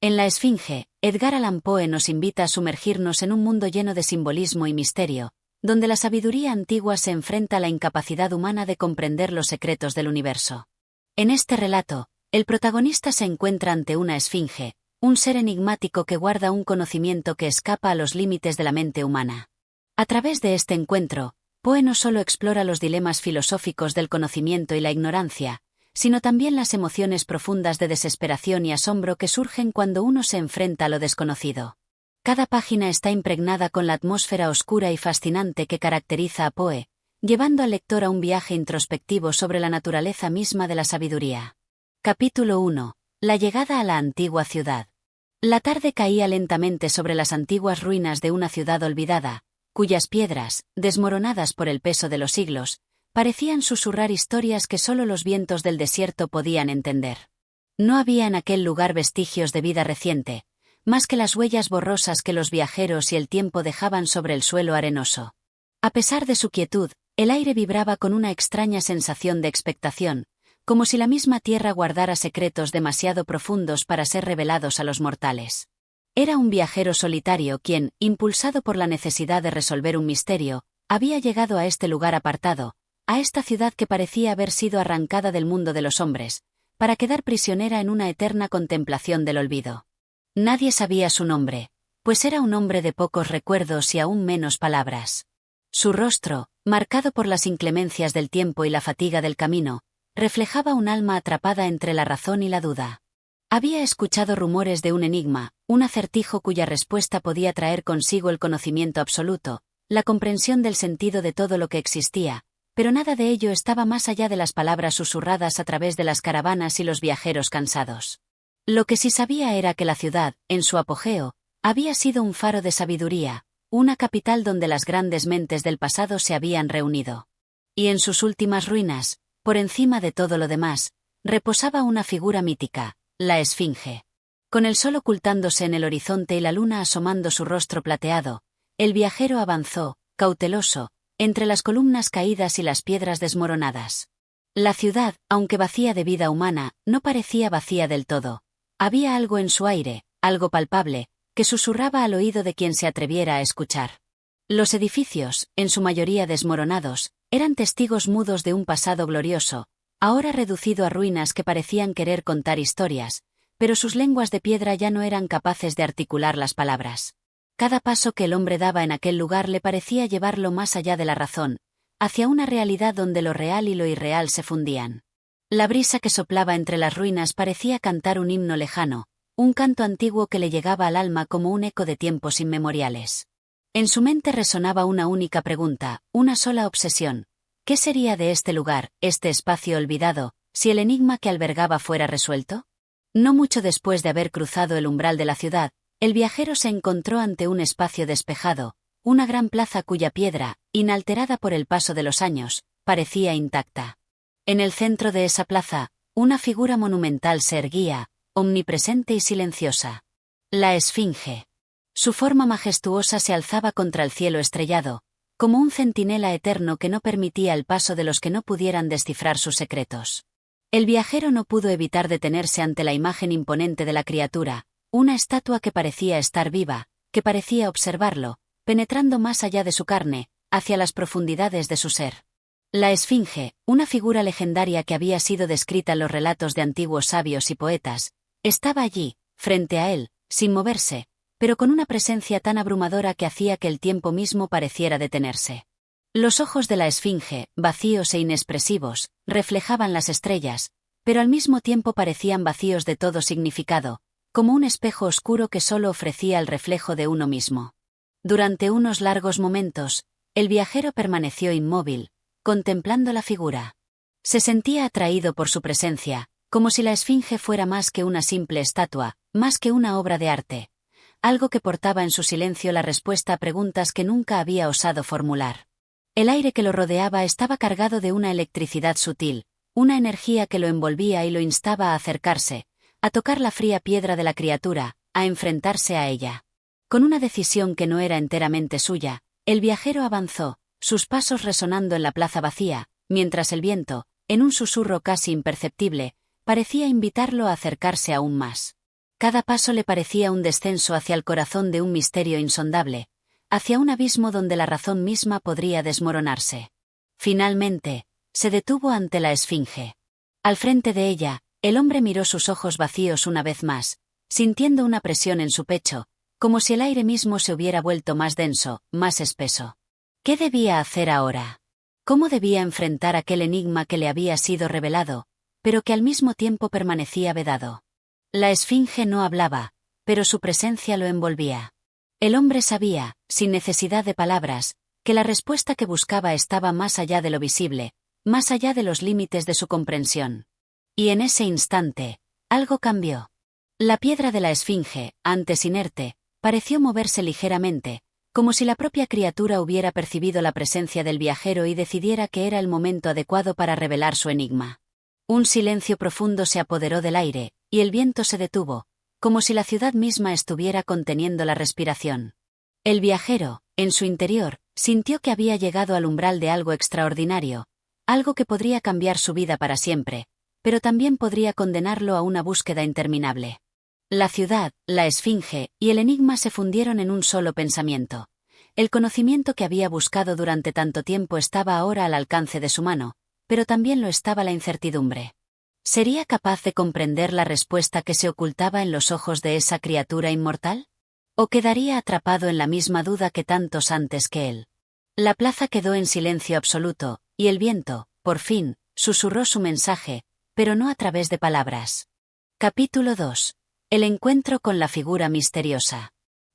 En La Esfinge, Edgar Allan Poe nos invita a sumergirnos en un mundo lleno de simbolismo y misterio, donde la sabiduría antigua se enfrenta a la incapacidad humana de comprender los secretos del universo. En este relato, el protagonista se encuentra ante una esfinge, un ser enigmático que guarda un conocimiento que escapa a los límites de la mente humana. A través de este encuentro, Poe no solo explora los dilemas filosóficos del conocimiento y la ignorancia, sino también las emociones profundas de desesperación y asombro que surgen cuando uno se enfrenta a lo desconocido. Cada página está impregnada con la atmósfera oscura y fascinante que caracteriza a Poe, llevando al lector a un viaje introspectivo sobre la naturaleza misma de la sabiduría. Capítulo 1. La llegada a la antigua ciudad. La tarde caía lentamente sobre las antiguas ruinas de una ciudad olvidada, cuyas piedras, desmoronadas por el peso de los siglos, parecían susurrar historias que solo los vientos del desierto podían entender. No había en aquel lugar vestigios de vida reciente, más que las huellas borrosas que los viajeros y el tiempo dejaban sobre el suelo arenoso. A pesar de su quietud, el aire vibraba con una extraña sensación de expectación, como si la misma tierra guardara secretos demasiado profundos para ser revelados a los mortales. Era un viajero solitario quien, impulsado por la necesidad de resolver un misterio, había llegado a este lugar apartado, a esta ciudad que parecía haber sido arrancada del mundo de los hombres, para quedar prisionera en una eterna contemplación del olvido. Nadie sabía su nombre, pues era un hombre de pocos recuerdos y aún menos palabras. Su rostro, marcado por las inclemencias del tiempo y la fatiga del camino, reflejaba un alma atrapada entre la razón y la duda. Había escuchado rumores de un enigma, un acertijo cuya respuesta podía traer consigo el conocimiento absoluto, la comprensión del sentido de todo lo que existía, pero nada de ello estaba más allá de las palabras susurradas a través de las caravanas y los viajeros cansados. Lo que sí sabía era que la ciudad, en su apogeo, había sido un faro de sabiduría, una capital donde las grandes mentes del pasado se habían reunido. Y en sus últimas ruinas, por encima de todo lo demás, reposaba una figura mítica, la Esfinge. Con el sol ocultándose en el horizonte y la luna asomando su rostro plateado, el viajero avanzó, cauteloso, entre las columnas caídas y las piedras desmoronadas. La ciudad, aunque vacía de vida humana, no parecía vacía del todo. Había algo en su aire, algo palpable, que susurraba al oído de quien se atreviera a escuchar. Los edificios, en su mayoría desmoronados, eran testigos mudos de un pasado glorioso, ahora reducido a ruinas que parecían querer contar historias, pero sus lenguas de piedra ya no eran capaces de articular las palabras. Cada paso que el hombre daba en aquel lugar le parecía llevarlo más allá de la razón, hacia una realidad donde lo real y lo irreal se fundían. La brisa que soplaba entre las ruinas parecía cantar un himno lejano, un canto antiguo que le llegaba al alma como un eco de tiempos inmemoriales. En su mente resonaba una única pregunta, una sola obsesión. ¿Qué sería de este lugar, este espacio olvidado, si el enigma que albergaba fuera resuelto? No mucho después de haber cruzado el umbral de la ciudad, el viajero se encontró ante un espacio despejado, una gran plaza cuya piedra, inalterada por el paso de los años, parecía intacta. En el centro de esa plaza, una figura monumental se erguía, omnipresente y silenciosa. La Esfinge. Su forma majestuosa se alzaba contra el cielo estrellado, como un centinela eterno que no permitía el paso de los que no pudieran descifrar sus secretos. El viajero no pudo evitar detenerse ante la imagen imponente de la criatura, una estatua que parecía estar viva, que parecía observarlo, penetrando más allá de su carne, hacia las profundidades de su ser. La Esfinge, una figura legendaria que había sido descrita en los relatos de antiguos sabios y poetas, estaba allí, frente a él, sin moverse, pero con una presencia tan abrumadora que hacía que el tiempo mismo pareciera detenerse. Los ojos de la Esfinge, vacíos e inexpresivos, reflejaban las estrellas, pero al mismo tiempo parecían vacíos de todo significado, como un espejo oscuro que solo ofrecía el reflejo de uno mismo. Durante unos largos momentos, el viajero permaneció inmóvil, contemplando la figura. Se sentía atraído por su presencia, como si la Esfinge fuera más que una simple estatua, más que una obra de arte, algo que portaba en su silencio la respuesta a preguntas que nunca había osado formular. El aire que lo rodeaba estaba cargado de una electricidad sutil, una energía que lo envolvía y lo instaba a acercarse, a tocar la fría piedra de la criatura, a enfrentarse a ella. Con una decisión que no era enteramente suya, el viajero avanzó, sus pasos resonando en la plaza vacía, mientras el viento, en un susurro casi imperceptible, parecía invitarlo a acercarse aún más. Cada paso le parecía un descenso hacia el corazón de un misterio insondable, hacia un abismo donde la razón misma podría desmoronarse. Finalmente, se detuvo ante la esfinge. Al frente de ella, el hombre miró sus ojos vacíos una vez más, sintiendo una presión en su pecho, como si el aire mismo se hubiera vuelto más denso, más espeso. ¿Qué debía hacer ahora? ¿Cómo debía enfrentar aquel enigma que le había sido revelado, pero que al mismo tiempo permanecía vedado? La esfinge no hablaba, pero su presencia lo envolvía. El hombre sabía, sin necesidad de palabras, que la respuesta que buscaba estaba más allá de lo visible, más allá de los límites de su comprensión. Y en ese instante, algo cambió. La piedra de la esfinge, antes inerte, pareció moverse ligeramente, como si la propia criatura hubiera percibido la presencia del viajero y decidiera que era el momento adecuado para revelar su enigma. Un silencio profundo se apoderó del aire, y el viento se detuvo, como si la ciudad misma estuviera conteniendo la respiración. El viajero, en su interior, sintió que había llegado al umbral de algo extraordinario, algo que podría cambiar su vida para siempre, pero también podría condenarlo a una búsqueda interminable. La ciudad, la esfinge y el enigma se fundieron en un solo pensamiento. El conocimiento que había buscado durante tanto tiempo estaba ahora al alcance de su mano, pero también lo estaba la incertidumbre. ¿Sería capaz de comprender la respuesta que se ocultaba en los ojos de esa criatura inmortal? ¿O quedaría atrapado en la misma duda que tantos antes que él? La plaza quedó en silencio absoluto, y el viento, por fin, susurró su mensaje, pero no a través de palabras. Capítulo 2. El encuentro con la figura misteriosa.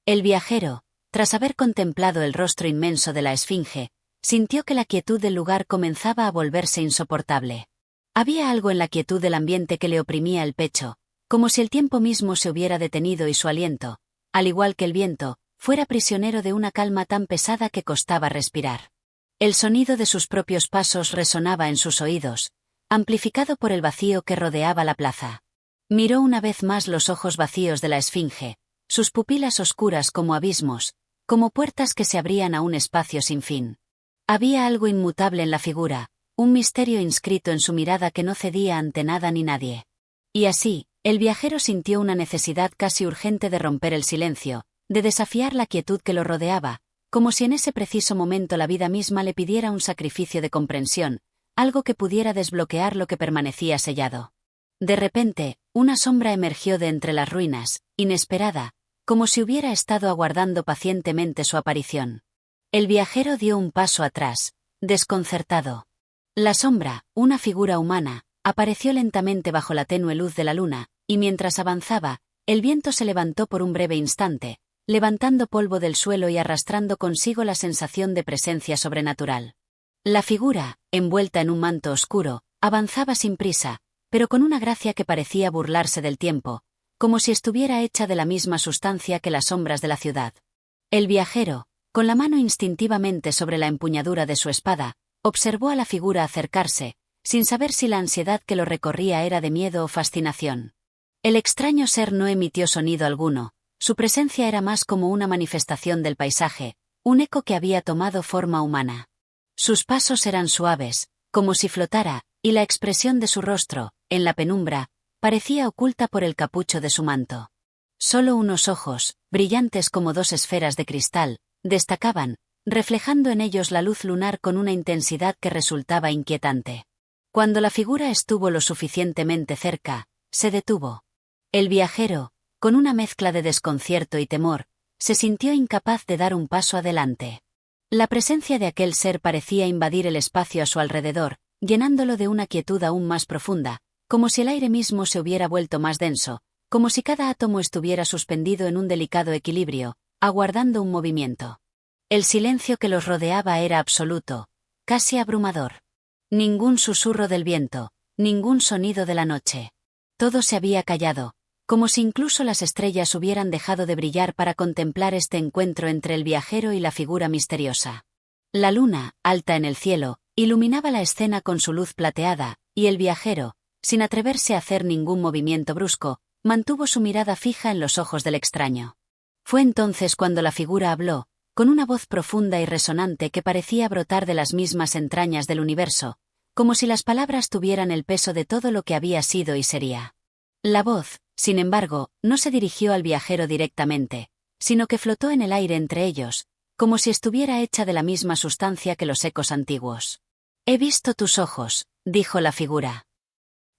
El viajero, tras haber contemplado el rostro inmenso de la esfinge, sintió que la quietud del lugar comenzaba a volverse insoportable. Había algo en la quietud del ambiente que le oprimía el pecho, como si el tiempo mismo se hubiera detenido y su aliento, al igual que el viento, fuera prisionero de una calma tan pesada que costaba respirar. El sonido de sus propios pasos resonaba en sus oídos, amplificado por el vacío que rodeaba la plaza. Miró una vez más los ojos vacíos de la esfinge, sus pupilas oscuras como abismos, como puertas que se abrían a un espacio sin fin. Había algo inmutable en la figura, un misterio inscrito en su mirada que no cedía ante nada ni nadie. Y así, el viajero sintió una necesidad casi urgente de romper el silencio, de desafiar la quietud que lo rodeaba, como si en ese preciso momento la vida misma le pidiera un sacrificio de comprensión, algo que pudiera desbloquear lo que permanecía sellado. De repente, una sombra emergió de entre las ruinas, inesperada, como si hubiera estado aguardando pacientemente su aparición. El viajero dio un paso atrás, desconcertado. La sombra, una figura humana, apareció lentamente bajo la tenue luz de la luna, y mientras avanzaba, el viento se levantó por un breve instante, levantando polvo del suelo y arrastrando consigo la sensación de presencia sobrenatural. La figura, envuelta en un manto oscuro, avanzaba sin prisa, pero con una gracia que parecía burlarse del tiempo, como si estuviera hecha de la misma sustancia que las sombras de la ciudad. El viajero, con la mano instintivamente sobre la empuñadura de su espada, observó a la figura acercarse, sin saber si la ansiedad que lo recorría era de miedo o fascinación. El extraño ser no emitió sonido alguno, su presencia era más como una manifestación del paisaje, un eco que había tomado forma humana. Sus pasos eran suaves, como si flotara, y la expresión de su rostro, en la penumbra, parecía oculta por el capucho de su manto. Solo unos ojos, brillantes como dos esferas de cristal, destacaban, reflejando en ellos la luz lunar con una intensidad que resultaba inquietante. Cuando la figura estuvo lo suficientemente cerca, se detuvo. El viajero, con una mezcla de desconcierto y temor, se sintió incapaz de dar un paso adelante. La presencia de aquel ser parecía invadir el espacio a su alrededor, llenándolo de una quietud aún más profunda, como si el aire mismo se hubiera vuelto más denso, como si cada átomo estuviera suspendido en un delicado equilibrio, aguardando un movimiento. El silencio que los rodeaba era absoluto, casi abrumador. Ningún susurro del viento, ningún sonido de la noche. Todo se había callado, como si incluso las estrellas hubieran dejado de brillar para contemplar este encuentro entre el viajero y la figura misteriosa. La luna, alta en el cielo, iluminaba la escena con su luz plateada, y el viajero, sin atreverse a hacer ningún movimiento brusco, mantuvo su mirada fija en los ojos del extraño. Fue entonces cuando la figura habló, con una voz profunda y resonante que parecía brotar de las mismas entrañas del universo, como si las palabras tuvieran el peso de todo lo que había sido y sería. La voz, sin embargo, no se dirigió al viajero directamente, sino que flotó en el aire entre ellos, como si estuviera hecha de la misma sustancia que los ecos antiguos. He visto tus ojos, dijo la figura.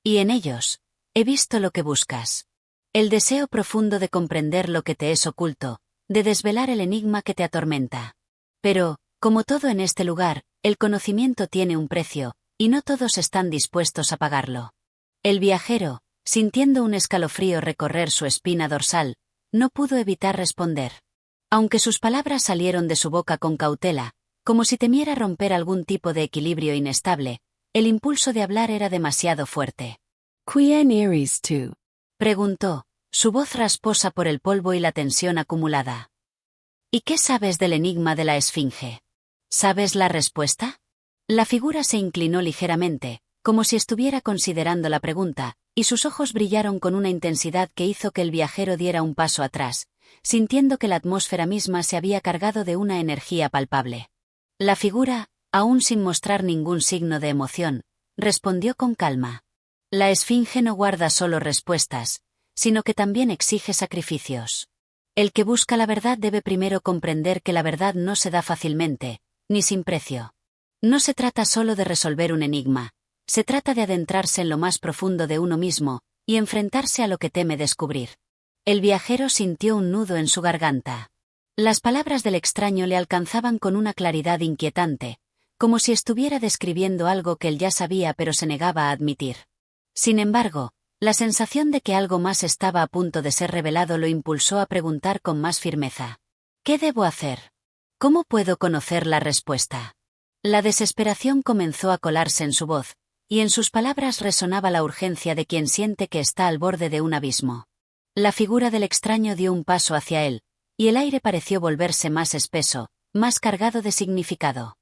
Y en ellos, he visto lo que buscas. El deseo profundo de comprender lo que te es oculto, de desvelar el enigma que te atormenta. Pero, como todo en este lugar, el conocimiento tiene un precio, y no todos están dispuestos a pagarlo. El viajero, sintiendo un escalofrío recorrer su espina dorsal, no pudo evitar responder. Aunque sus palabras salieron de su boca con cautela, como si temiera romper algún tipo de equilibrio inestable, el impulso de hablar era demasiado fuerte. ¿Quién eres tú? Preguntó, su voz rasposa por el polvo y la tensión acumulada. ¿Y qué sabes del enigma de la esfinge? ¿Sabes la respuesta? La figura se inclinó ligeramente, como si estuviera considerando la pregunta, y sus ojos brillaron con una intensidad que hizo que el viajero diera un paso atrás, sintiendo que la atmósfera misma se había cargado de una energía palpable. La figura, aún sin mostrar ningún signo de emoción, respondió con calma. La esfinge no guarda solo respuestas, sino que también exige sacrificios. El que busca la verdad debe primero comprender que la verdad no se da fácilmente, ni sin precio. No se trata solo de resolver un enigma, se trata de adentrarse en lo más profundo de uno mismo, y enfrentarse a lo que teme descubrir. El viajero sintió un nudo en su garganta. Las palabras del extraño le alcanzaban con una claridad inquietante, como si estuviera describiendo algo que él ya sabía pero se negaba a admitir. Sin embargo, la sensación de que algo más estaba a punto de ser revelado lo impulsó a preguntar con más firmeza. ¿Qué debo hacer? ¿Cómo puedo conocer la respuesta? La desesperación comenzó a colarse en su voz, y en sus palabras resonaba la urgencia de quien siente que está al borde de un abismo. La figura del extraño dio un paso hacia él, y el aire pareció volverse más espeso, más cargado de significado.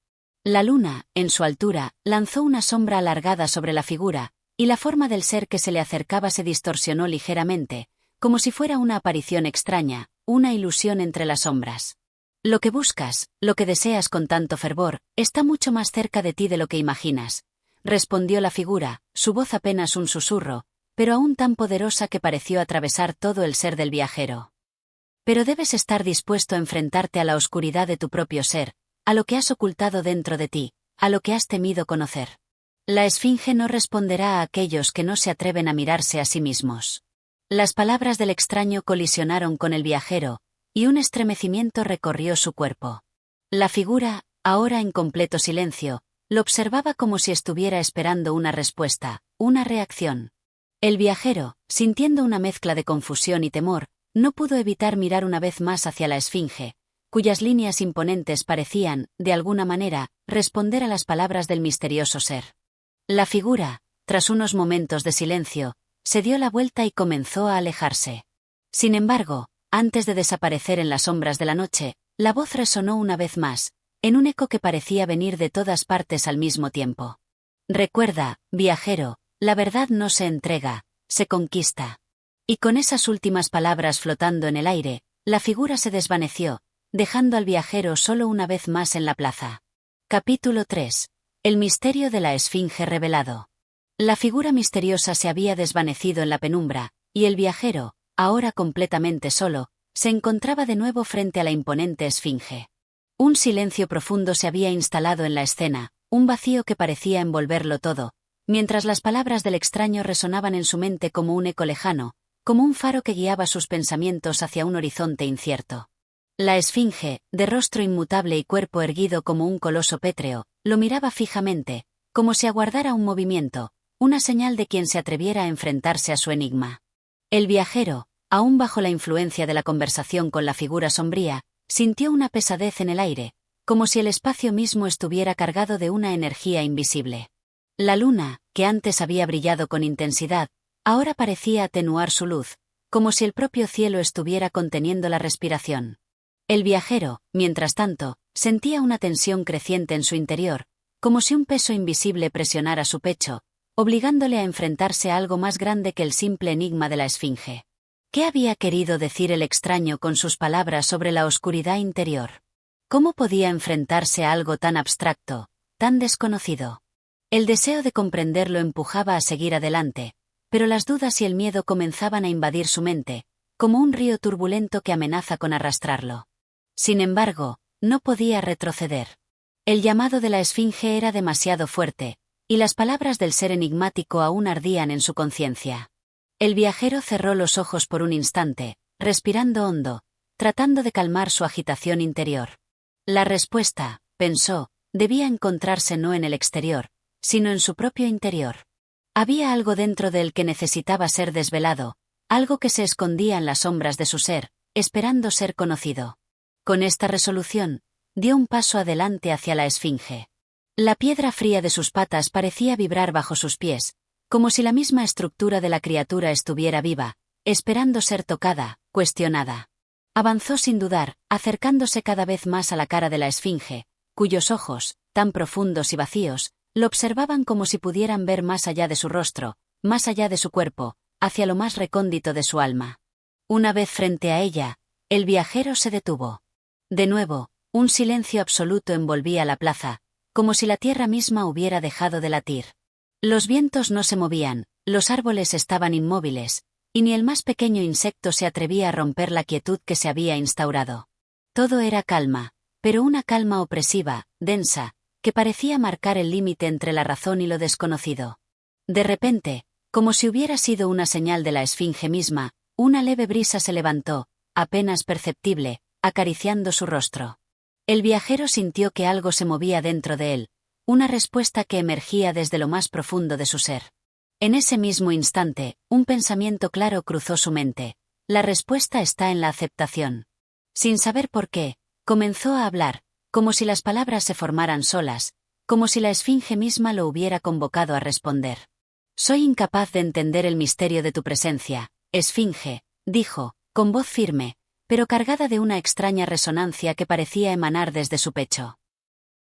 La luna, en su altura, lanzó una sombra alargada sobre la figura, y la forma del ser que se le acercaba se distorsionó ligeramente, como si fuera una aparición extraña, una ilusión entre las sombras. Lo que buscas, lo que deseas con tanto fervor, está mucho más cerca de ti de lo que imaginas, respondió la figura, su voz apenas un susurro, pero aún tan poderosa que pareció atravesar todo el ser del viajero. Pero debes estar dispuesto a enfrentarte a la oscuridad de tu propio ser, a lo que has ocultado dentro de ti, a lo que has temido conocer. La esfinge no responderá a aquellos que no se atreven a mirarse a sí mismos. Las palabras del extraño colisionaron con el viajero, y un estremecimiento recorrió su cuerpo. La figura, ahora en completo silencio, lo observaba como si estuviera esperando una respuesta, una reacción. El viajero, sintiendo una mezcla de confusión y temor, no pudo evitar mirar una vez más hacia la esfinge, cuyas líneas imponentes parecían, de alguna manera, responder a las palabras del misterioso ser. La figura, tras unos momentos de silencio, se dio la vuelta y comenzó a alejarse. Sin embargo, antes de desaparecer en las sombras de la noche, la voz resonó una vez más, en un eco que parecía venir de todas partes al mismo tiempo. Recuerda, viajero, la verdad no se entrega, se conquista. Y con esas últimas palabras flotando en el aire, la figura se desvaneció, dejando al viajero solo una vez más en la plaza. Capítulo 3. El misterio de la esfinge revelado. La figura misteriosa se había desvanecido en la penumbra, y el viajero, ahora completamente solo, se encontraba de nuevo frente a la imponente esfinge. Un silencio profundo se había instalado en la escena, un vacío que parecía envolverlo todo, mientras las palabras del extraño resonaban en su mente como un eco lejano, como un faro que guiaba sus pensamientos hacia un horizonte incierto. La esfinge, de rostro inmutable y cuerpo erguido como un coloso pétreo, lo miraba fijamente, como si aguardara un movimiento, una señal de quien se atreviera a enfrentarse a su enigma. El viajero, aún bajo la influencia de la conversación con la figura sombría, sintió una pesadez en el aire, como si el espacio mismo estuviera cargado de una energía invisible. La luna, que antes había brillado con intensidad, ahora parecía atenuar su luz, como si el propio cielo estuviera conteniendo la respiración. El viajero, mientras tanto, sentía una tensión creciente en su interior, como si un peso invisible presionara su pecho, obligándole a enfrentarse a algo más grande que el simple enigma de la esfinge. ¿Qué había querido decir el extraño con sus palabras sobre la oscuridad interior? ¿Cómo podía enfrentarse a algo tan abstracto, tan desconocido? El deseo de comprender lo empujaba a seguir adelante, pero las dudas y el miedo comenzaban a invadir su mente, como un río turbulento que amenaza con arrastrarlo. Sin embargo, no podía retroceder. El llamado de la esfinge era demasiado fuerte, y las palabras del ser enigmático aún ardían en su conciencia. El viajero cerró los ojos por un instante, respirando hondo, tratando de calmar su agitación interior. La respuesta, pensó, debía encontrarse no en el exterior, sino en su propio interior. Había algo dentro de él que necesitaba ser desvelado, algo que se escondía en las sombras de su ser, esperando ser conocido. Con esta resolución, dio un paso adelante hacia la esfinge. La piedra fría de sus patas parecía vibrar bajo sus pies, como si la misma estructura de la criatura estuviera viva, esperando ser tocada, cuestionada. Avanzó sin dudar, acercándose cada vez más a la cara de la esfinge, cuyos ojos, tan profundos y vacíos, lo observaban como si pudieran ver más allá de su rostro, más allá de su cuerpo, hacia lo más recóndito de su alma. Una vez frente a ella, el viajero se detuvo. De nuevo, un silencio absoluto envolvía la plaza, como si la tierra misma hubiera dejado de latir. Los vientos no se movían, los árboles estaban inmóviles, y ni el más pequeño insecto se atrevía a romper la quietud que se había instaurado. Todo era calma, pero una calma opresiva, densa, que parecía marcar el límite entre la razón y lo desconocido. De repente, como si hubiera sido una señal de la esfinge misma, una leve brisa se levantó, apenas perceptible, acariciando su rostro. El viajero sintió que algo se movía dentro de él, una respuesta que emergía desde lo más profundo de su ser. En ese mismo instante, un pensamiento claro cruzó su mente. La respuesta está en la aceptación. Sin saber por qué, comenzó a hablar, como si las palabras se formaran solas, como si la esfinge misma lo hubiera convocado a responder. Soy incapaz de entender el misterio de tu presencia, esfinge, dijo, con voz firme, pero cargada de una extraña resonancia que parecía emanar desde su pecho.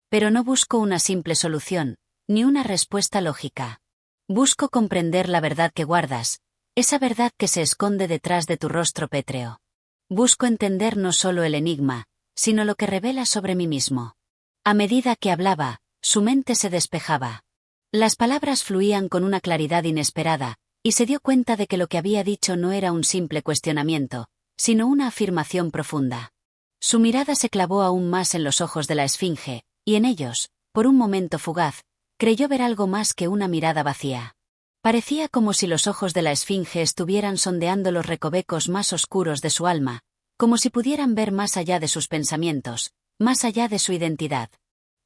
Pero no busco una simple solución, ni una respuesta lógica. Busco comprender la verdad que guardas, esa verdad que se esconde detrás de tu rostro pétreo. Busco entender no solo el enigma, sino lo que revela sobre mí mismo. A medida que hablaba, su mente se despejaba. Las palabras fluían con una claridad inesperada, y se dio cuenta de que lo que había dicho no era un simple cuestionamiento, sino una afirmación profunda. Su mirada se clavó aún más en los ojos de la esfinge, y en ellos, por un momento fugaz, creyó ver algo más que una mirada vacía. Parecía como si los ojos de la esfinge estuvieran sondeando los recovecos más oscuros de su alma, como si pudieran ver más allá de sus pensamientos, más allá de su identidad.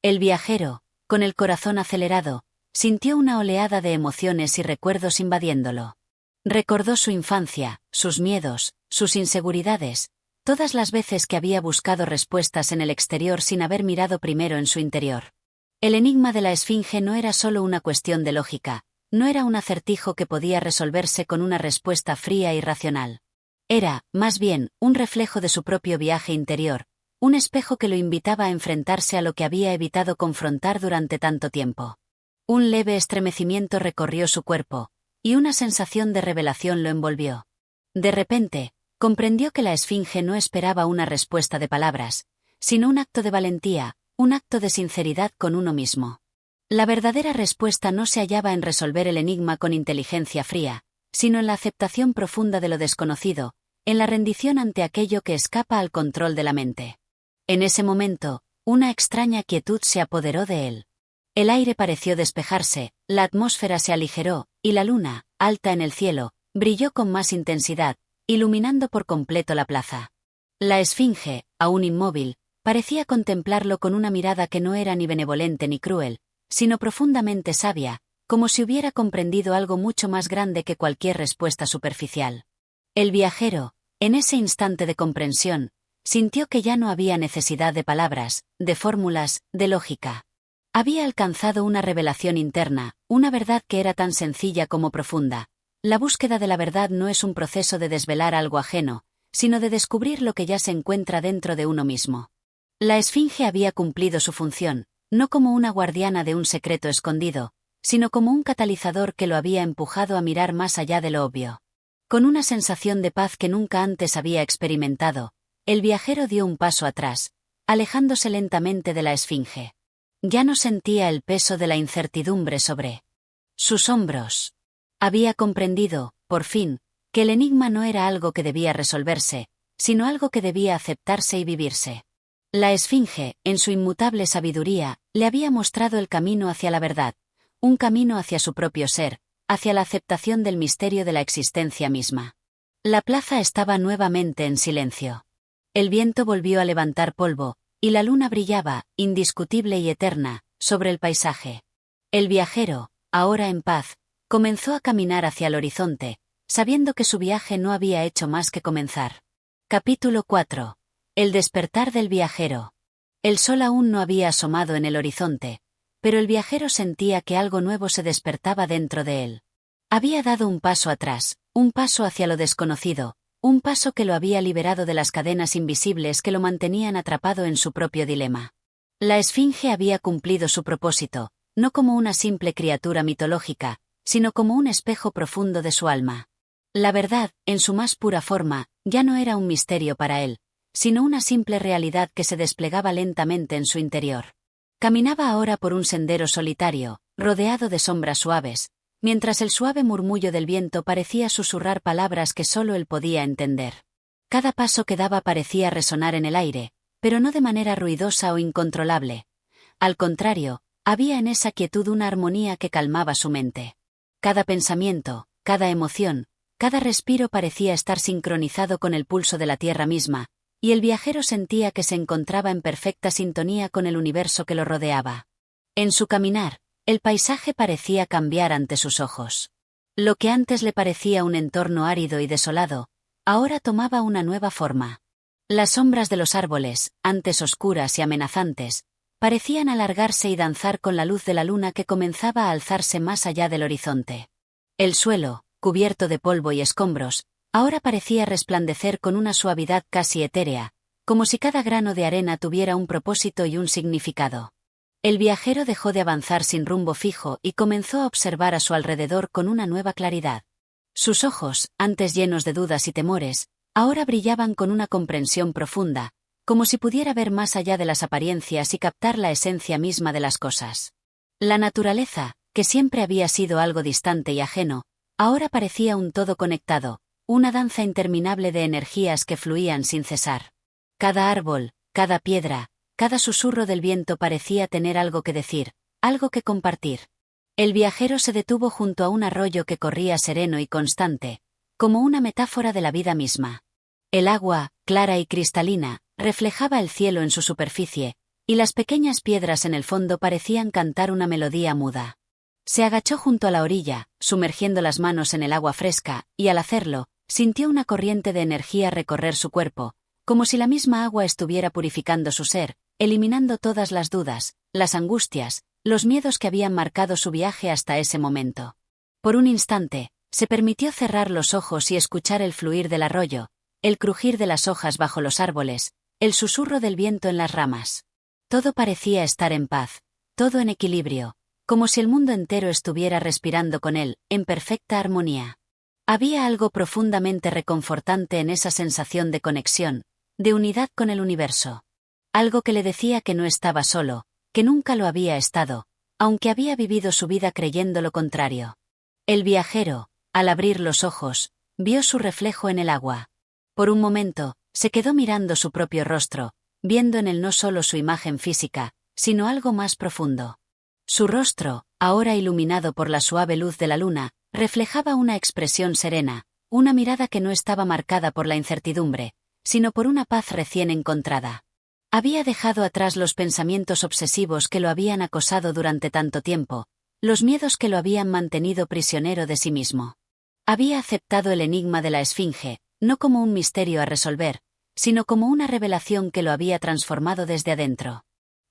El viajero, con el corazón acelerado, sintió una oleada de emociones y recuerdos invadiéndolo. Recordó su infancia, sus miedos, sus inseguridades, todas las veces que había buscado respuestas en el exterior sin haber mirado primero en su interior. El enigma de la esfinge no era solo una cuestión de lógica, no era un acertijo que podía resolverse con una respuesta fría y racional. Era, más bien, un reflejo de su propio viaje interior, un espejo que lo invitaba a enfrentarse a lo que había evitado confrontar durante tanto tiempo. Un leve estremecimiento recorrió su cuerpo, y una sensación de revelación lo envolvió. De repente, comprendió que la esfinge no esperaba una respuesta de palabras, sino un acto de valentía, un acto de sinceridad con uno mismo. La verdadera respuesta no se hallaba en resolver el enigma con inteligencia fría, sino en la aceptación profunda de lo desconocido, en la rendición ante aquello que escapa al control de la mente. En ese momento, una extraña quietud se apoderó de él. El aire pareció despejarse, la atmósfera se aligeró, y la luna, alta en el cielo, brilló con más intensidad, iluminando por completo la plaza. La esfinge, aún inmóvil, parecía contemplarlo con una mirada que no era ni benevolente ni cruel, sino profundamente sabia, como si hubiera comprendido algo mucho más grande que cualquier respuesta superficial. El viajero, en ese instante de comprensión, sintió que ya no había necesidad de palabras, de fórmulas, de lógica. Había alcanzado una revelación interna, una verdad que era tan sencilla como profunda. La búsqueda de la verdad no es un proceso de desvelar algo ajeno, sino de descubrir lo que ya se encuentra dentro de uno mismo. La esfinge había cumplido su función, no como una guardiana de un secreto escondido, sino como un catalizador que lo había empujado a mirar más allá de lo obvio. Con una sensación de paz que nunca antes había experimentado, el viajero dio un paso atrás, alejándose lentamente de la esfinge. Ya no sentía el peso de la incertidumbre sobre sus hombros. Había comprendido, por fin, que el enigma no era algo que debía resolverse, sino algo que debía aceptarse y vivirse. La Esfinge, en su inmutable sabiduría, le había mostrado el camino hacia la verdad, un camino hacia su propio ser, hacia la aceptación del misterio de la existencia misma. La plaza estaba nuevamente en silencio. El viento volvió a levantar polvo, y la luna brillaba, indiscutible y eterna, sobre el paisaje. El viajero, ahora en paz, comenzó a caminar hacia el horizonte, sabiendo que su viaje no había hecho más que comenzar. Capítulo 4. El despertar del viajero. El sol aún no había asomado en el horizonte, pero el viajero sentía que algo nuevo se despertaba dentro de él. Había dado un paso atrás, un paso hacia lo desconocido, un paso que lo había liberado de las cadenas invisibles que lo mantenían atrapado en su propio dilema. La Esfinge había cumplido su propósito, no como una simple criatura mitológica, sino como un espejo profundo de su alma. La verdad, en su más pura forma, ya no era un misterio para él, sino una simple realidad que se desplegaba lentamente en su interior. Caminaba ahora por un sendero solitario, rodeado de sombras suaves, mientras el suave murmullo del viento parecía susurrar palabras que solo él podía entender. Cada paso que daba parecía resonar en el aire, pero no de manera ruidosa o incontrolable. Al contrario, había en esa quietud una armonía que calmaba su mente. Cada pensamiento, cada emoción, cada respiro parecía estar sincronizado con el pulso de la tierra misma, y el viajero sentía que se encontraba en perfecta sintonía con el universo que lo rodeaba. En su caminar, el paisaje parecía cambiar ante sus ojos. Lo que antes le parecía un entorno árido y desolado, ahora tomaba una nueva forma. Las sombras de los árboles, antes oscuras y amenazantes, parecían alargarse y danzar con la luz de la luna que comenzaba a alzarse más allá del horizonte. El suelo, cubierto de polvo y escombros, ahora parecía resplandecer con una suavidad casi etérea, como si cada grano de arena tuviera un propósito y un significado. El viajero dejó de avanzar sin rumbo fijo y comenzó a observar a su alrededor con una nueva claridad. Sus ojos, antes llenos de dudas y temores, ahora brillaban con una comprensión profunda, como si pudiera ver más allá de las apariencias y captar la esencia misma de las cosas. La naturaleza, que siempre había sido algo distante y ajeno, ahora parecía un todo conectado, una danza interminable de energías que fluían sin cesar. Cada árbol, cada piedra, cada susurro del viento parecía tener algo que decir, algo que compartir. El viajero se detuvo junto a un arroyo que corría sereno y constante, como una metáfora de la vida misma. El agua, clara y cristalina, reflejaba el cielo en su superficie, y las pequeñas piedras en el fondo parecían cantar una melodía muda. Se agachó junto a la orilla, sumergiendo las manos en el agua fresca, y al hacerlo, sintió una corriente de energía recorrer su cuerpo, como si la misma agua estuviera purificando su ser, eliminando todas las dudas, las angustias, los miedos que habían marcado su viaje hasta ese momento. Por un instante, se permitió cerrar los ojos y escuchar el fluir del arroyo, el crujir de las hojas bajo los árboles, el susurro del viento en las ramas. Todo parecía estar en paz, todo en equilibrio, como si el mundo entero estuviera respirando con él, en perfecta armonía. Había algo profundamente reconfortante en esa sensación de conexión, de unidad con el universo. Algo que le decía que no estaba solo, que nunca lo había estado, aunque había vivido su vida creyendo lo contrario. El viajero, al abrir los ojos, vio su reflejo en el agua. Por un momento, se quedó mirando su propio rostro, viendo en él no solo su imagen física, sino algo más profundo. Su rostro, ahora iluminado por la suave luz de la luna, reflejaba una expresión serena, una mirada que no estaba marcada por la incertidumbre, sino por una paz recién encontrada. Había dejado atrás los pensamientos obsesivos que lo habían acosado durante tanto tiempo, los miedos que lo habían mantenido prisionero de sí mismo. Había aceptado el enigma de la Esfinge, no como un misterio a resolver, sino como una revelación que lo había transformado desde adentro.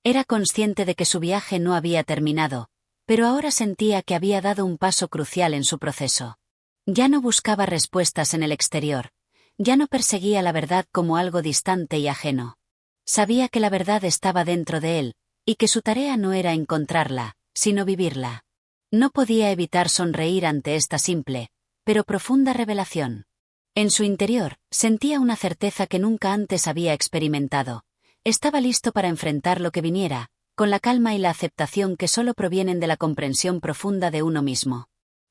Era consciente de que su viaje no había terminado, pero ahora sentía que había dado un paso crucial en su proceso. Ya no buscaba respuestas en el exterior, ya no perseguía la verdad como algo distante y ajeno. Sabía que la verdad estaba dentro de él, y que su tarea no era encontrarla, sino vivirla. No podía evitar sonreír ante esta simple, pero profunda revelación. En su interior, sentía una certeza que nunca antes había experimentado. Estaba listo para enfrentar lo que viniera, con la calma y la aceptación que solo provienen de la comprensión profunda de uno mismo.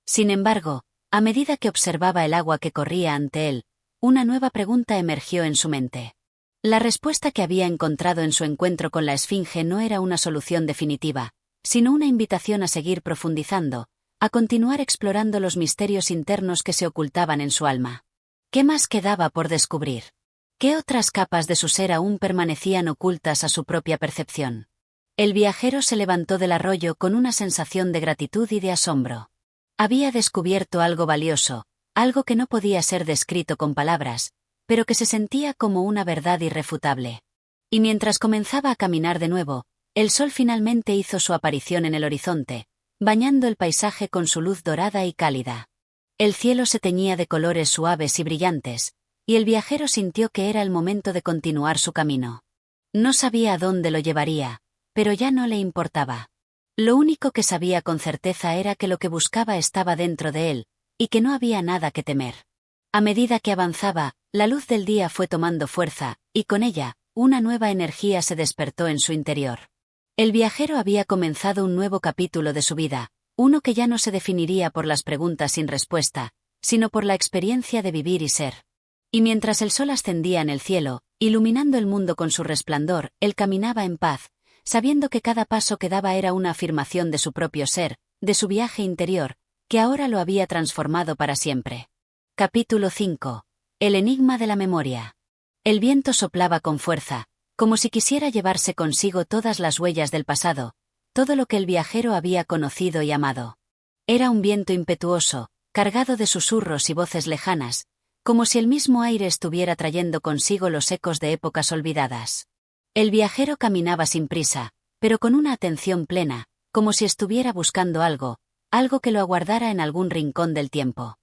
Sin embargo, A medida que observaba el agua que corría ante él, una nueva pregunta emergió en su mente. La respuesta que había encontrado en su encuentro con la Esfinge no era una solución definitiva, sino una invitación a seguir profundizando, a continuar explorando los misterios internos que se ocultaban en su alma. ¿Qué más quedaba por descubrir? ¿Qué otras capas de su ser aún permanecían ocultas a su propia percepción? El viajero se levantó del arroyo con una sensación de gratitud y de asombro. Había descubierto algo valioso, algo que no podía ser descrito con palabras, pero que se sentía como una verdad irrefutable. Y mientras comenzaba a caminar de nuevo, el sol finalmente hizo su aparición en el horizonte, bañando el paisaje con su luz dorada y cálida. El cielo se teñía de colores suaves y brillantes, y el viajero sintió que era el momento de continuar su camino. No sabía a dónde lo llevaría, pero ya no le importaba. Lo único que sabía con certeza era que lo que buscaba estaba dentro de él, y que no había nada que temer. A medida que avanzaba, la luz del día fue tomando fuerza, y con ella, una nueva energía se despertó en su interior. El viajero había comenzado un nuevo capítulo de su vida, uno que ya no se definiría por las preguntas sin respuesta, sino por la experiencia de vivir y ser. Y mientras el sol ascendía en el cielo, iluminando el mundo con su resplandor, él caminaba en paz, sabiendo que cada paso que daba era una afirmación de su propio ser, de su viaje interior, que ahora lo había transformado para siempre. Capítulo 5. El enigma de la memoria. El viento soplaba con fuerza, como si quisiera llevarse consigo todas las huellas del pasado, todo lo que el viajero había conocido y amado. Era un viento impetuoso, cargado de susurros y voces lejanas, como si el mismo aire estuviera trayendo consigo los ecos de épocas olvidadas. El viajero caminaba sin prisa, pero con una atención plena, como si estuviera buscando algo que lo aguardara en algún rincón del tiempo.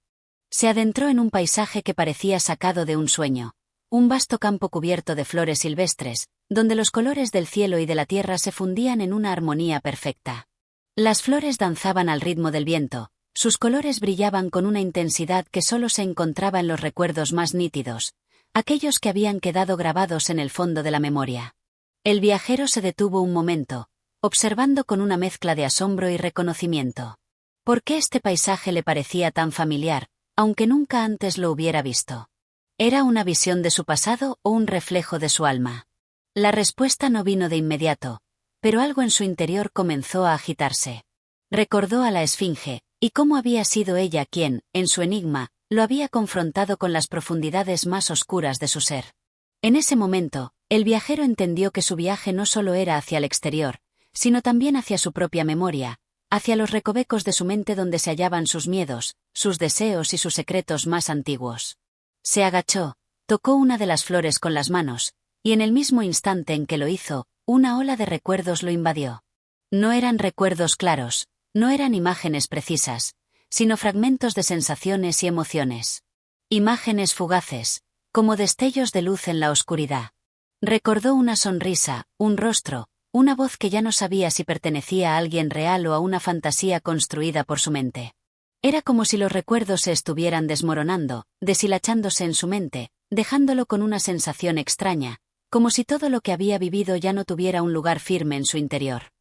Se adentró en un paisaje que parecía sacado de un sueño, un vasto campo cubierto de flores silvestres, donde los colores del cielo y de la tierra se fundían en una armonía perfecta. Las flores danzaban al ritmo del viento, sus colores brillaban con una intensidad que solo se encontraba en los recuerdos más nítidos, aquellos que habían quedado grabados en el fondo de la memoria. El viajero se detuvo un momento, observando con una mezcla de asombro y reconocimiento. ¿Por qué este paisaje le parecía tan familiar, aunque nunca antes lo hubiera visto? ¿Era una visión de su pasado o un reflejo de su alma? La respuesta no vino de inmediato, pero algo en su interior comenzó a agitarse. Recordó a la Esfinge, y cómo había sido ella quien, en su enigma, lo había confrontado con las profundidades más oscuras de su ser. En ese momento, el viajero entendió que su viaje no solo era hacia el exterior, sino también hacia su propia memoria, hacia los recovecos de su mente donde se hallaban sus miedos, sus deseos y sus secretos más antiguos. Se agachó, tocó una de las flores con las manos, y en el mismo instante en que lo hizo, una ola de recuerdos lo invadió. No eran recuerdos claros, no eran imágenes precisas, sino fragmentos de sensaciones y emociones. Imágenes fugaces, como destellos de luz en la oscuridad. Recordó una sonrisa, un rostro, una voz que ya no sabía si pertenecía a alguien real o a una fantasía construida por su mente. Era como si los recuerdos se estuvieran desmoronando, deshilachándose en su mente, dejándolo con una sensación extraña, como si todo lo que había vivido ya no tuviera un lugar firme en su interior.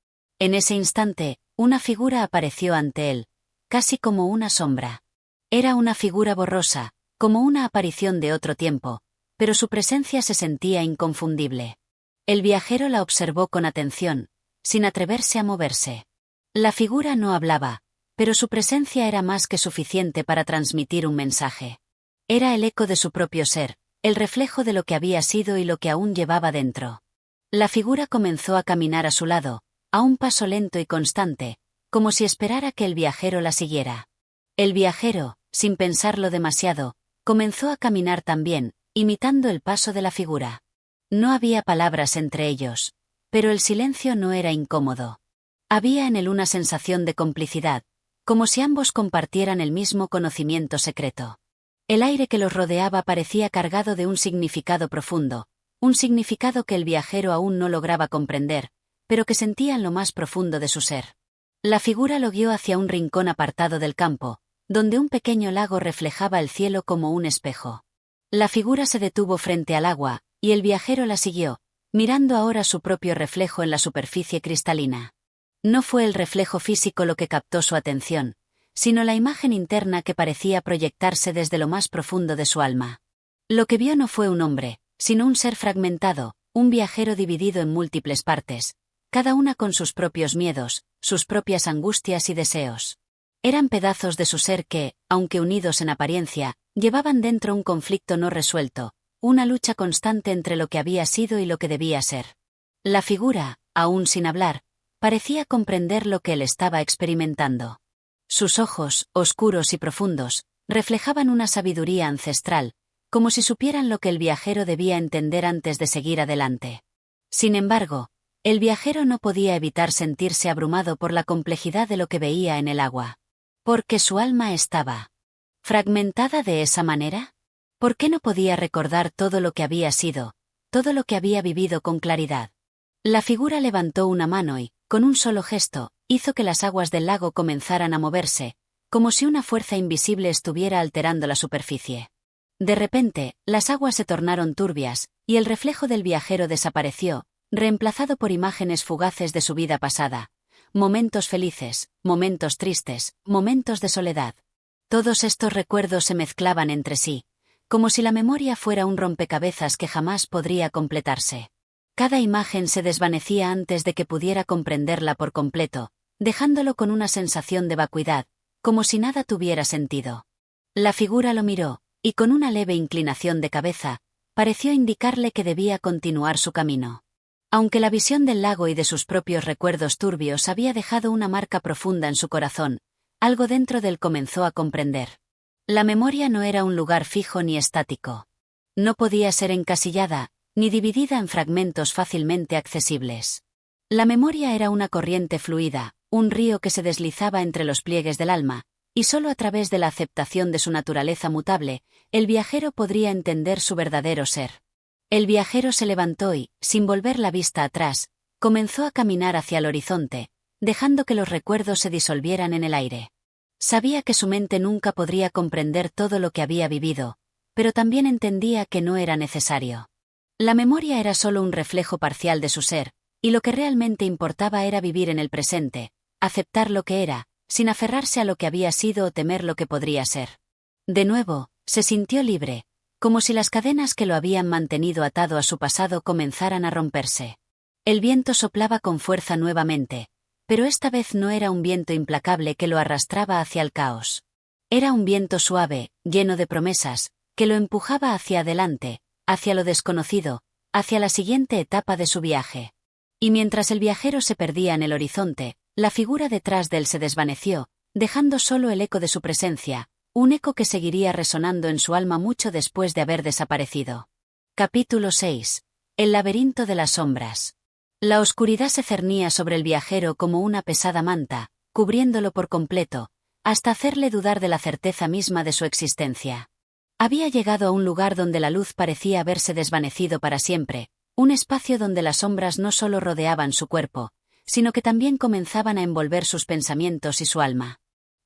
En ese instante, una figura apareció ante él, casi como una sombra. Era una figura borrosa, como una aparición de otro tiempo, pero su presencia se sentía inconfundible. El viajero la observó con atención, sin atreverse a moverse. La figura no hablaba, pero su presencia era más que suficiente para transmitir un mensaje. Era el eco de su propio ser, el reflejo de lo que había sido y lo que aún llevaba dentro. La figura comenzó a caminar a su lado, a un paso lento y constante, como si esperara que el viajero la siguiera. El viajero, sin pensarlo demasiado, comenzó a caminar también, imitando el paso de la figura. No había palabras entre ellos, pero el silencio no era incómodo. Había en él una sensación de complicidad, como si ambos compartieran el mismo conocimiento secreto. El aire que los rodeaba parecía cargado de un significado profundo, un significado que el viajero aún no lograba comprender, pero que sentía en lo más profundo de su ser. La figura lo guió hacia un rincón apartado del campo, donde un pequeño lago reflejaba el cielo como un espejo. La figura se detuvo frente al agua, y el viajero la siguió, mirando ahora su propio reflejo en la superficie cristalina. No fue el reflejo físico lo que captó su atención, sino la imagen interna que parecía proyectarse desde lo más profundo de su alma. Lo que vio no fue un hombre, sino un ser fragmentado, un viajero dividido en múltiples partes, cada una con sus propios miedos, sus propias angustias y deseos. Eran pedazos de su ser que, aunque unidos en apariencia, llevaban dentro un conflicto no resuelto, una lucha constante entre lo que había sido y lo que debía ser. La figura, aún sin hablar, parecía comprender lo que él estaba experimentando. Sus ojos, oscuros y profundos, reflejaban una sabiduría ancestral, como si supieran lo que el viajero debía entender antes de seguir adelante. Sin embargo, el viajero no podía evitar sentirse abrumado por la complejidad de lo que veía en el agua. ¿Por qué su alma estaba fragmentada de esa manera? ¿Por qué no podía recordar todo lo que había sido, todo lo que había vivido con claridad? La figura levantó una mano y, con un solo gesto, hizo que las aguas del lago comenzaran a moverse, como si una fuerza invisible estuviera alterando la superficie. De repente, las aguas se tornaron turbias, y el reflejo del viajero desapareció, reemplazado por imágenes fugaces de su vida pasada. Momentos felices, momentos tristes, momentos de soledad. Todos estos recuerdos se mezclaban entre sí, como si la memoria fuera un rompecabezas que jamás podría completarse. Cada imagen se desvanecía antes de que pudiera comprenderla por completo, dejándolo con una sensación de vacuidad, como si nada tuviera sentido. La figura lo miró, y con una leve inclinación de cabeza, pareció indicarle que debía continuar su camino. Aunque la visión del lago y de sus propios recuerdos turbios había dejado una marca profunda en su corazón, algo dentro de él comenzó a comprender. La memoria no era un lugar fijo ni estático. No podía ser encasillada, ni dividida en fragmentos fácilmente accesibles. La memoria era una corriente fluida, un río que se deslizaba entre los pliegues del alma, y solo a través de la aceptación de su naturaleza mutable, el viajero podría entender su verdadero ser. El viajero se levantó y, sin volver la vista atrás, comenzó a caminar hacia el horizonte, dejando que los recuerdos se disolvieran en el aire. Sabía que su mente nunca podría comprender todo lo que había vivido, pero también entendía que no era necesario. La memoria era solo un reflejo parcial de su ser, y lo que realmente importaba era vivir en el presente, aceptar lo que era, sin aferrarse a lo que había sido o temer lo que podría ser. De nuevo, se sintió libre, como si las cadenas que lo habían mantenido atado a su pasado comenzaran a romperse. El viento soplaba con fuerza nuevamente, pero esta vez no era un viento implacable que lo arrastraba hacia el caos. Era un viento suave, lleno de promesas, que lo empujaba hacia adelante, hacia lo desconocido, hacia la siguiente etapa de su viaje. Y mientras el viajero se perdía en el horizonte, la figura detrás de él se desvaneció, dejando solo el eco de su presencia, un eco que seguiría resonando en su alma mucho después de haber desaparecido. Capítulo 6. El laberinto de las sombras. La oscuridad se cernía sobre el viajero como una pesada manta, cubriéndolo por completo, hasta hacerle dudar de la certeza misma de su existencia. Había llegado a un lugar donde la luz parecía haberse desvanecido para siempre, un espacio donde las sombras no solo rodeaban su cuerpo, sino que también comenzaban a envolver sus pensamientos y su alma.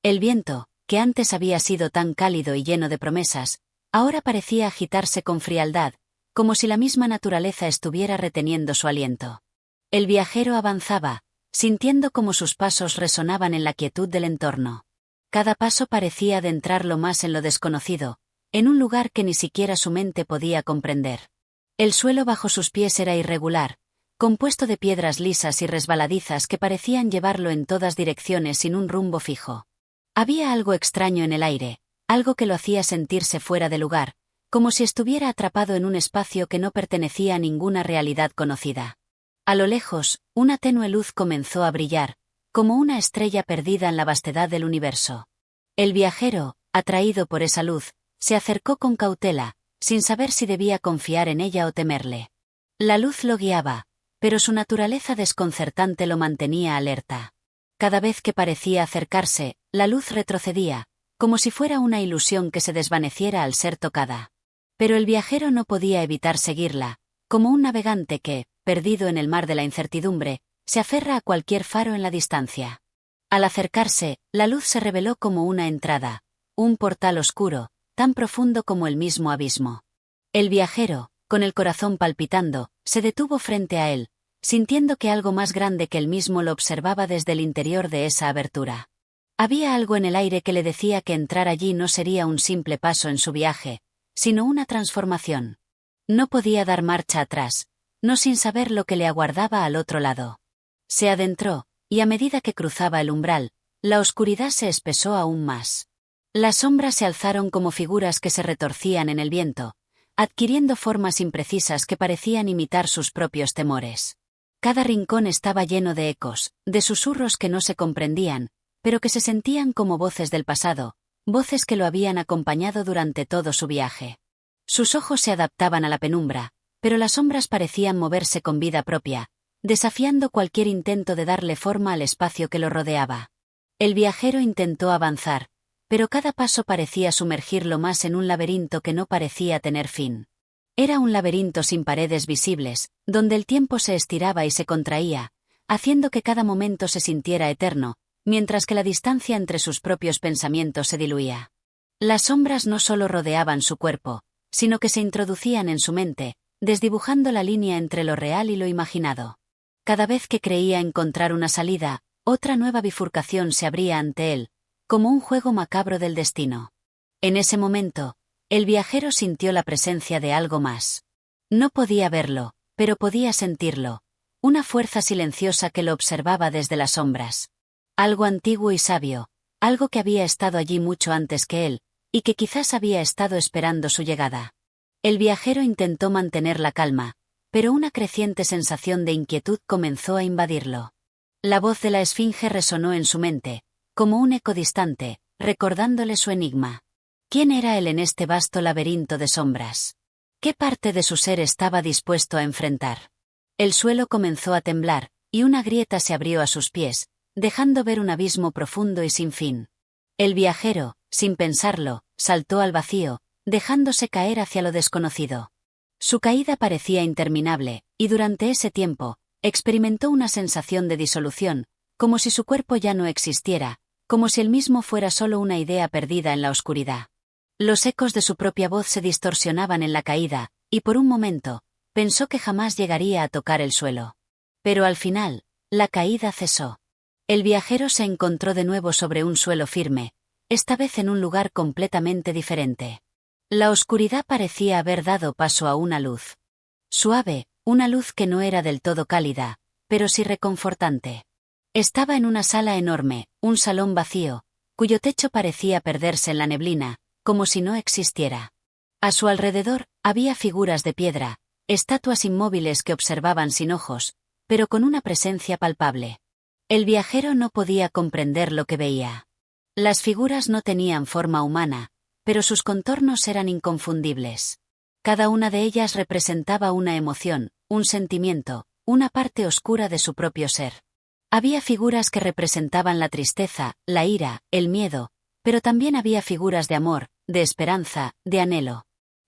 El viento, que antes había sido tan cálido y lleno de promesas, ahora parecía agitarse con frialdad, como si la misma naturaleza estuviera reteniendo su aliento. El viajero avanzaba, sintiendo como sus pasos resonaban en la quietud del entorno. Cada paso parecía adentrarlo más en lo desconocido, en un lugar que ni siquiera su mente podía comprender. El suelo bajo sus pies era irregular, compuesto de piedras lisas y resbaladizas que parecían llevarlo en todas direcciones sin un rumbo fijo. Había algo extraño en el aire, algo que lo hacía sentirse fuera de lugar, como si estuviera atrapado en un espacio que no pertenecía a ninguna realidad conocida. A lo lejos, una tenue luz comenzó a brillar, como una estrella perdida en la vastedad del universo. El viajero, atraído por esa luz, se acercó con cautela, sin saber si debía confiar en ella o temerle. La luz lo guiaba, pero su naturaleza desconcertante lo mantenía alerta. Cada vez que parecía acercarse, la luz retrocedía, como si fuera una ilusión que se desvaneciera al ser tocada. Pero el viajero no podía evitar seguirla, como un navegante que, perdido en el mar de la incertidumbre, se aferra a cualquier faro en la distancia. Al acercarse, la luz se reveló como una entrada, un portal oscuro, tan profundo como el mismo abismo. El viajero, con el corazón palpitando, se detuvo frente a él, sintiendo que algo más grande que él mismo lo observaba desde el interior de esa abertura. Había algo en el aire que le decía que entrar allí no sería un simple paso en su viaje, sino una transformación. No podía dar marcha atrás, no sin saber lo que le aguardaba al otro lado. Se adentró, y a medida que cruzaba el umbral, la oscuridad se espesó aún más. Las sombras se alzaron como figuras que se retorcían en el viento, adquiriendo formas imprecisas que parecían imitar sus propios temores. Cada rincón estaba lleno de ecos, de susurros que no se comprendían, pero que se sentían como voces del pasado, voces que lo habían acompañado durante todo su viaje. Sus ojos se adaptaban a la penumbra, pero las sombras parecían moverse con vida propia, desafiando cualquier intento de darle forma al espacio que lo rodeaba. El viajero intentó avanzar, pero cada paso parecía sumergirlo más en un laberinto que no parecía tener fin. Era un laberinto sin paredes visibles, donde el tiempo se estiraba y se contraía, haciendo que cada momento se sintiera eterno, mientras que la distancia entre sus propios pensamientos se diluía. Las sombras no solo rodeaban su cuerpo, sino que se introducían en su mente, desdibujando la línea entre lo real y lo imaginado. Cada vez que creía encontrar una salida, otra nueva bifurcación se abría ante él, como un juego macabro del destino. En ese momento, el viajero sintió la presencia de algo más. No podía verlo, pero podía sentirlo, una fuerza silenciosa que lo observaba desde las sombras. Algo antiguo y sabio, algo que había estado allí mucho antes que él, y que quizás había estado esperando su llegada. El viajero intentó mantener la calma, pero una creciente sensación de inquietud comenzó a invadirlo. La voz de la esfinge resonó en su mente, como un eco distante, recordándole su enigma. ¿Quién era él en este vasto laberinto de sombras? ¿Qué parte de su ser estaba dispuesto a enfrentar? El suelo comenzó a temblar, y una grieta se abrió a sus pies, dejando ver un abismo profundo y sin fin. El viajero, sin pensarlo, saltó al vacío, dejándose caer hacia lo desconocido. Su caída parecía interminable, y durante ese tiempo, experimentó una sensación de disolución, como si su cuerpo ya no existiera, como si él mismo fuera solo una idea perdida en la oscuridad. Los ecos de su propia voz se distorsionaban en la caída, y por un momento, pensó que jamás llegaría a tocar el suelo. Pero al final, la caída cesó. El viajero se encontró de nuevo sobre un suelo firme, esta vez en un lugar completamente diferente. La oscuridad parecía haber dado paso a una luz. Suave, una luz que no era del todo cálida, pero sí reconfortante. Estaba en una sala enorme, un salón vacío, cuyo techo parecía perderse en la neblina, como si no existiera. A su alrededor, había figuras de piedra, estatuas inmóviles que observaban sin ojos, pero con una presencia palpable. El viajero no podía comprender lo que veía. Las figuras no tenían forma humana, pero sus contornos eran inconfundibles. Cada una de ellas representaba una emoción, un sentimiento, una parte oscura de su propio ser. Había figuras que representaban la tristeza, la ira, el miedo, pero también había figuras de amor, de esperanza, de anhelo.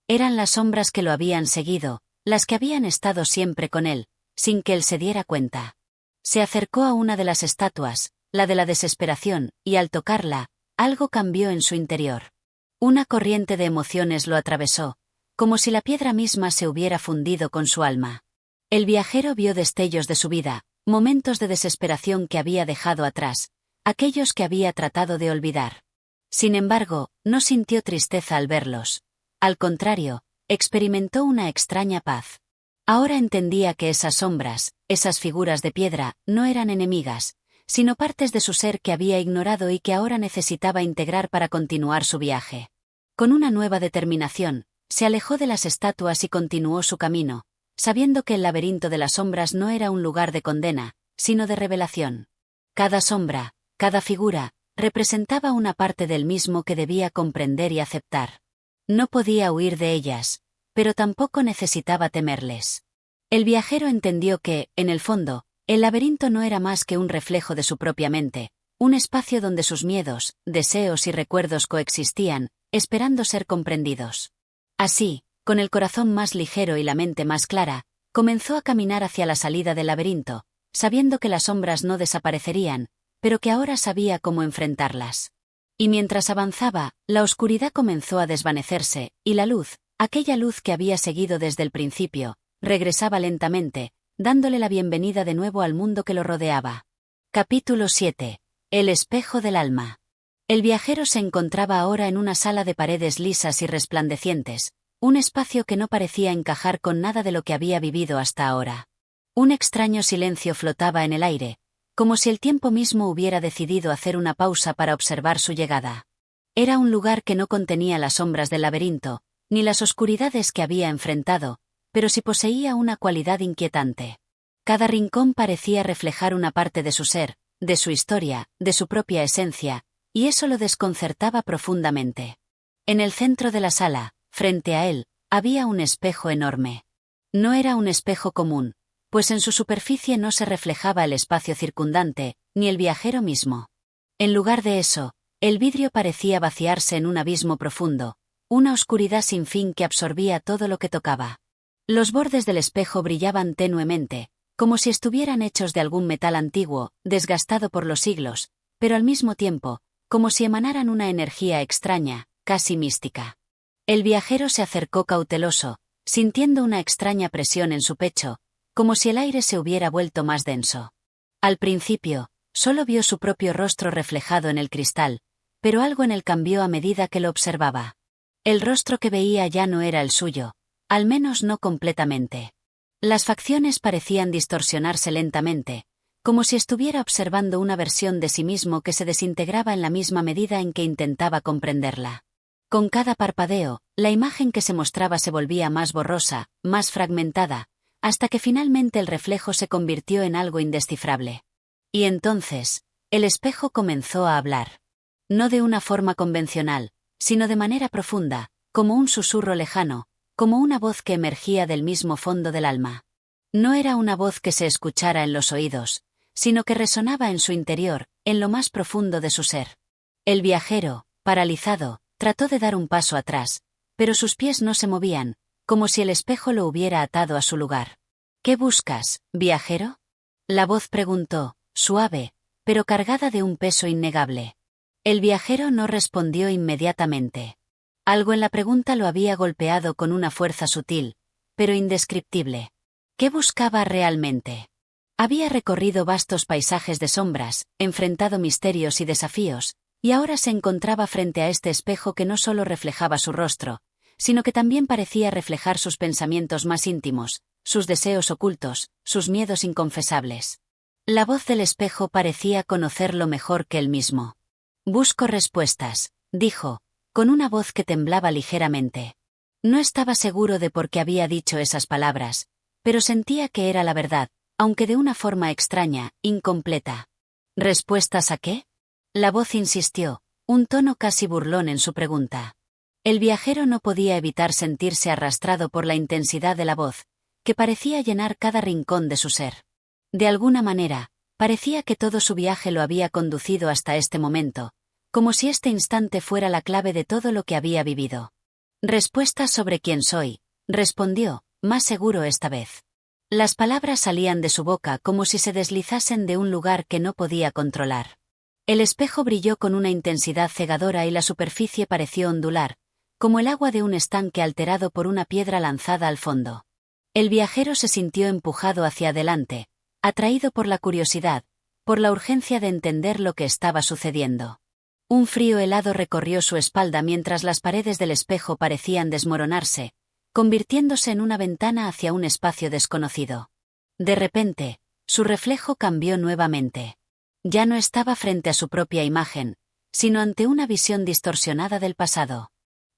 Eran las sombras que lo habían seguido, las que habían estado siempre con él, sin que él se diera cuenta. Se acercó a una de las estatuas, la de la desesperación, y al tocarla, algo cambió en su interior. Una corriente de emociones lo atravesó, como si la piedra misma se hubiera fundido con su alma. El viajero vio destellos de su vida, momentos de desesperación que había dejado atrás, aquellos que había tratado de olvidar. Sin embargo, no sintió tristeza al verlos. Al contrario, experimentó una extraña paz. Ahora entendía que esas sombras, esas figuras de piedra, no eran enemigas, sino partes de su ser que había ignorado y que ahora necesitaba integrar para continuar su viaje. Con una nueva determinación, se alejó de las estatuas y continuó su camino, sabiendo que el laberinto de las sombras no era un lugar de condena, sino de revelación. Cada sombra, cada figura, representaba una parte del mismo que debía comprender y aceptar. No podía huir de ellas, pero tampoco necesitaba temerles. El viajero entendió que, en el fondo, el laberinto no era más que un reflejo de su propia mente, un espacio donde sus miedos, deseos y recuerdos coexistían, esperando ser comprendidos. Así, con el corazón más ligero y la mente más clara, comenzó a caminar hacia la salida del laberinto, sabiendo que las sombras no desaparecerían, pero que ahora sabía cómo enfrentarlas. Y mientras avanzaba, la oscuridad comenzó a desvanecerse, y la luz, aquella luz que había seguido desde el principio, regresaba lentamente, dándole la bienvenida de nuevo al mundo que lo rodeaba. Capítulo 7. El espejo del alma. El viajero se encontraba ahora en una sala de paredes lisas y resplandecientes, un espacio que no parecía encajar con nada de lo que había vivido hasta ahora. Un extraño silencio flotaba en el aire, como si el tiempo mismo hubiera decidido hacer una pausa para observar su llegada. Era un lugar que no contenía las sombras del laberinto, ni las oscuridades que había enfrentado, pero sí poseía una cualidad inquietante. Cada rincón parecía reflejar una parte de su ser, de su historia, de su propia esencia, y eso lo desconcertaba profundamente. En el centro de la sala, frente a él, había un espejo enorme. No era un espejo común, pues en su superficie no se reflejaba el espacio circundante, ni el viajero mismo. En lugar de eso, el vidrio parecía vaciarse en un abismo profundo, una oscuridad sin fin que absorbía todo lo que tocaba. Los bordes del espejo brillaban tenuemente, como si estuvieran hechos de algún metal antiguo, desgastado por los siglos, pero al mismo tiempo, como si emanaran una energía extraña, casi mística. El viajero se acercó cauteloso, sintiendo una extraña presión en su pecho, como si el aire se hubiera vuelto más denso. Al principio, solo vio su propio rostro reflejado en el cristal, pero algo en él cambió a medida que lo observaba. El rostro que veía ya no era el suyo, al menos no completamente. Las facciones parecían distorsionarse lentamente, como si estuviera observando una versión de sí mismo que se desintegraba en la misma medida en que intentaba comprenderla. Con cada parpadeo, la imagen que se mostraba se volvía más borrosa, más fragmentada, hasta que finalmente el reflejo se convirtió en algo indescifrable. Y entonces, el espejo comenzó a hablar. No de una forma convencional, sino de manera profunda, como un susurro lejano, como una voz que emergía del mismo fondo del alma. No era una voz que se escuchara en los oídos, sino que resonaba en su interior, en lo más profundo de su ser. El viajero, paralizado, trató de dar un paso atrás, pero sus pies no se movían, como si el espejo lo hubiera atado a su lugar. ¿Qué buscas, viajero? La voz preguntó, suave, pero cargada de un peso innegable. El viajero no respondió inmediatamente. Algo en la pregunta lo había golpeado con una fuerza sutil, pero indescriptible. ¿Qué buscaba realmente? Había recorrido vastos paisajes de sombras, enfrentado misterios y desafíos, y ahora se encontraba frente a este espejo que no solo reflejaba su rostro, sino que también parecía reflejar sus pensamientos más íntimos, sus deseos ocultos, sus miedos inconfesables. La voz del espejo parecía conocerlo mejor que él mismo. Busco respuestas, dijo, con una voz que temblaba ligeramente. No estaba seguro de por qué había dicho esas palabras, pero sentía que era la verdad, aunque de una forma extraña, incompleta. ¿Respuestas a qué? La voz insistió, un tono casi burlón en su pregunta. El viajero no podía evitar sentirse arrastrado por la intensidad de la voz, que parecía llenar cada rincón de su ser. De alguna manera, parecía que todo su viaje lo había conducido hasta este momento, como si este instante fuera la clave de todo lo que había vivido. Respuestas sobre quién soy, respondió, más seguro esta vez. Las palabras salían de su boca como si se deslizasen de un lugar que no podía controlar. El espejo brilló con una intensidad cegadora y la superficie pareció ondular, como el agua de un estanque alterado por una piedra lanzada al fondo. El viajero se sintió empujado hacia adelante, atraído por la curiosidad, por la urgencia de entender lo que estaba sucediendo. Un frío helado recorrió su espalda mientras las paredes del espejo parecían desmoronarse, convirtiéndose en una ventana hacia un espacio desconocido. De repente, su reflejo cambió nuevamente. Ya no estaba frente a su propia imagen, sino ante una visión distorsionada del pasado.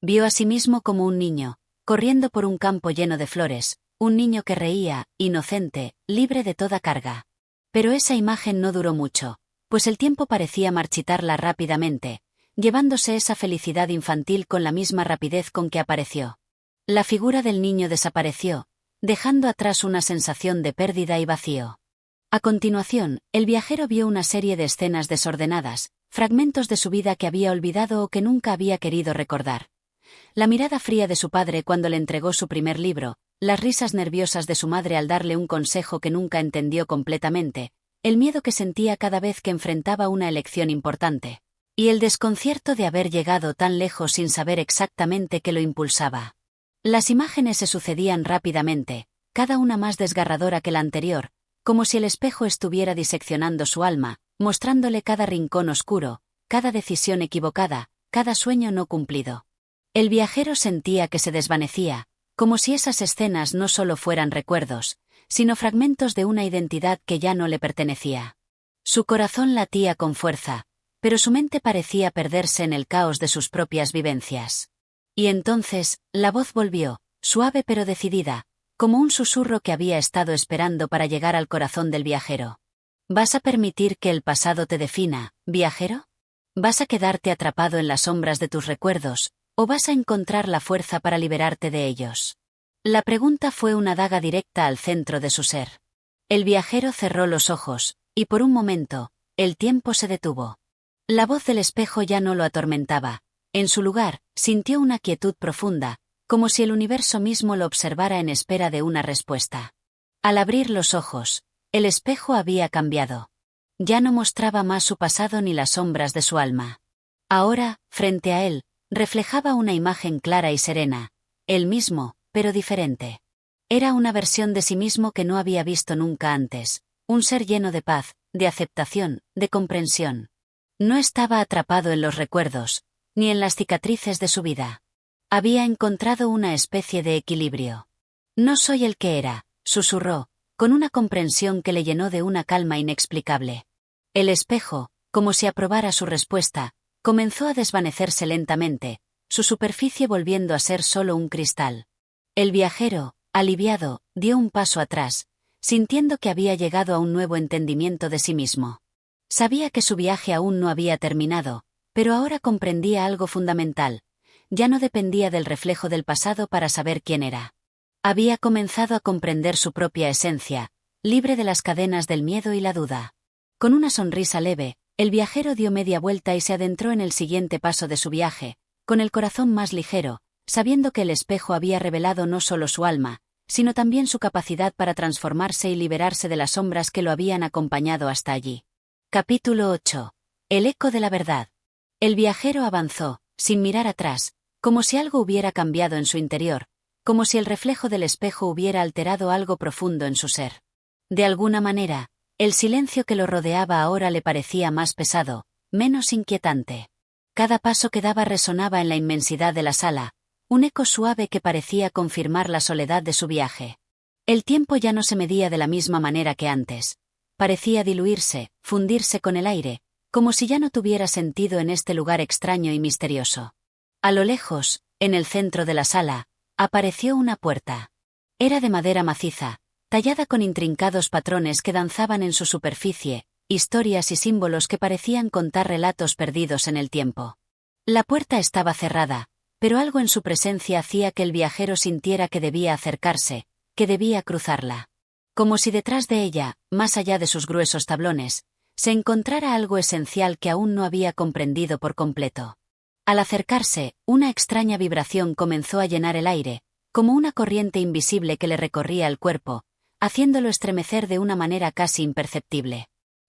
Vio a sí mismo como un niño, corriendo por un campo lleno de flores, un niño que reía, inocente, libre de toda carga. Pero esa imagen no duró mucho, pues el tiempo parecía marchitarla rápidamente, llevándose esa felicidad infantil con la misma rapidez con que apareció. La figura del niño desapareció, dejando atrás una sensación de pérdida y vacío. A continuación, el viajero vio una serie de escenas desordenadas, fragmentos de su vida que había olvidado o que nunca había querido recordar. La mirada fría de su padre cuando le entregó su primer libro, las risas nerviosas de su madre al darle un consejo que nunca entendió completamente, el miedo que sentía cada vez que enfrentaba una elección importante, y el desconcierto de haber llegado tan lejos sin saber exactamente qué lo impulsaba. Las imágenes se sucedían rápidamente, cada una más desgarradora que la anterior, como si el espejo estuviera diseccionando su alma, mostrándole cada rincón oscuro, cada decisión equivocada, cada sueño no cumplido. El viajero sentía que se desvanecía, como si esas escenas no solo fueran recuerdos, sino fragmentos de una identidad que ya no le pertenecía. Su corazón latía con fuerza, pero su mente parecía perderse en el caos de sus propias vivencias. Y entonces, la voz volvió, suave pero decidida, como un susurro que había estado esperando para llegar al corazón del viajero. ¿Vas a permitir que el pasado te defina, viajero? ¿Vas a quedarte atrapado en las sombras de tus recuerdos, o vas a encontrar la fuerza para liberarte de ellos? La pregunta fue una daga directa al centro de su ser. El viajero cerró los ojos, y por un momento, el tiempo se detuvo. La voz del espejo ya no lo atormentaba. En su lugar, sintió una quietud profunda, como si el universo mismo lo observara en espera de una respuesta. Al abrir los ojos, el espejo había cambiado. Ya no mostraba más su pasado ni las sombras de su alma. Ahora, frente a él, reflejaba una imagen clara y serena, él mismo, pero diferente. Era una versión de sí mismo que no había visto nunca antes, un ser lleno de paz, de aceptación, de comprensión. No estaba atrapado en los recuerdos, ni en las cicatrices de su vida. Había encontrado una especie de equilibrio. No soy el que era, susurró, con una comprensión que le llenó de una calma inexplicable. El espejo, como si aprobara su respuesta, comenzó a desvanecerse lentamente, su superficie volviendo a ser solo un cristal. El viajero, aliviado, dio un paso atrás, sintiendo que había llegado a un nuevo entendimiento de sí mismo. Sabía que su viaje aún no había terminado, pero ahora comprendía algo fundamental. Ya no dependía del reflejo del pasado para saber quién era. Había comenzado a comprender su propia esencia, libre de las cadenas del miedo y la duda. Con una sonrisa leve, el viajero dio media vuelta y se adentró en el siguiente paso de su viaje, con el corazón más ligero, sabiendo que el espejo había revelado no solo su alma, sino también su capacidad para transformarse y liberarse de las sombras que lo habían acompañado hasta allí. Capítulo 8. El eco de la verdad. El viajero avanzó, sin mirar atrás, como si algo hubiera cambiado en su interior, como si el reflejo del espejo hubiera alterado algo profundo en su ser. De alguna manera, el silencio que lo rodeaba ahora le parecía más pesado, menos inquietante. Cada paso que daba resonaba en la inmensidad de la sala, un eco suave que parecía confirmar la soledad de su viaje. El tiempo ya no se medía de la misma manera que antes. Parecía diluirse, fundirse con el aire, como si ya no tuviera sentido en este lugar extraño y misterioso. A lo lejos, en el centro de la sala, apareció una puerta. Era de madera maciza, tallada con intrincados patrones que danzaban en su superficie, historias y símbolos que parecían contar relatos perdidos en el tiempo. La puerta estaba cerrada, pero algo en su presencia hacía que el viajero sintiera que debía acercarse, que debía cruzarla. Como si detrás de ella, más allá de sus gruesos tablones, se encontrara algo esencial que aún no había comprendido por completo. Al acercarse, una extraña vibración comenzó a llenar el aire, como una corriente invisible que le recorría el cuerpo, haciéndolo estremecer de una manera casi imperceptible.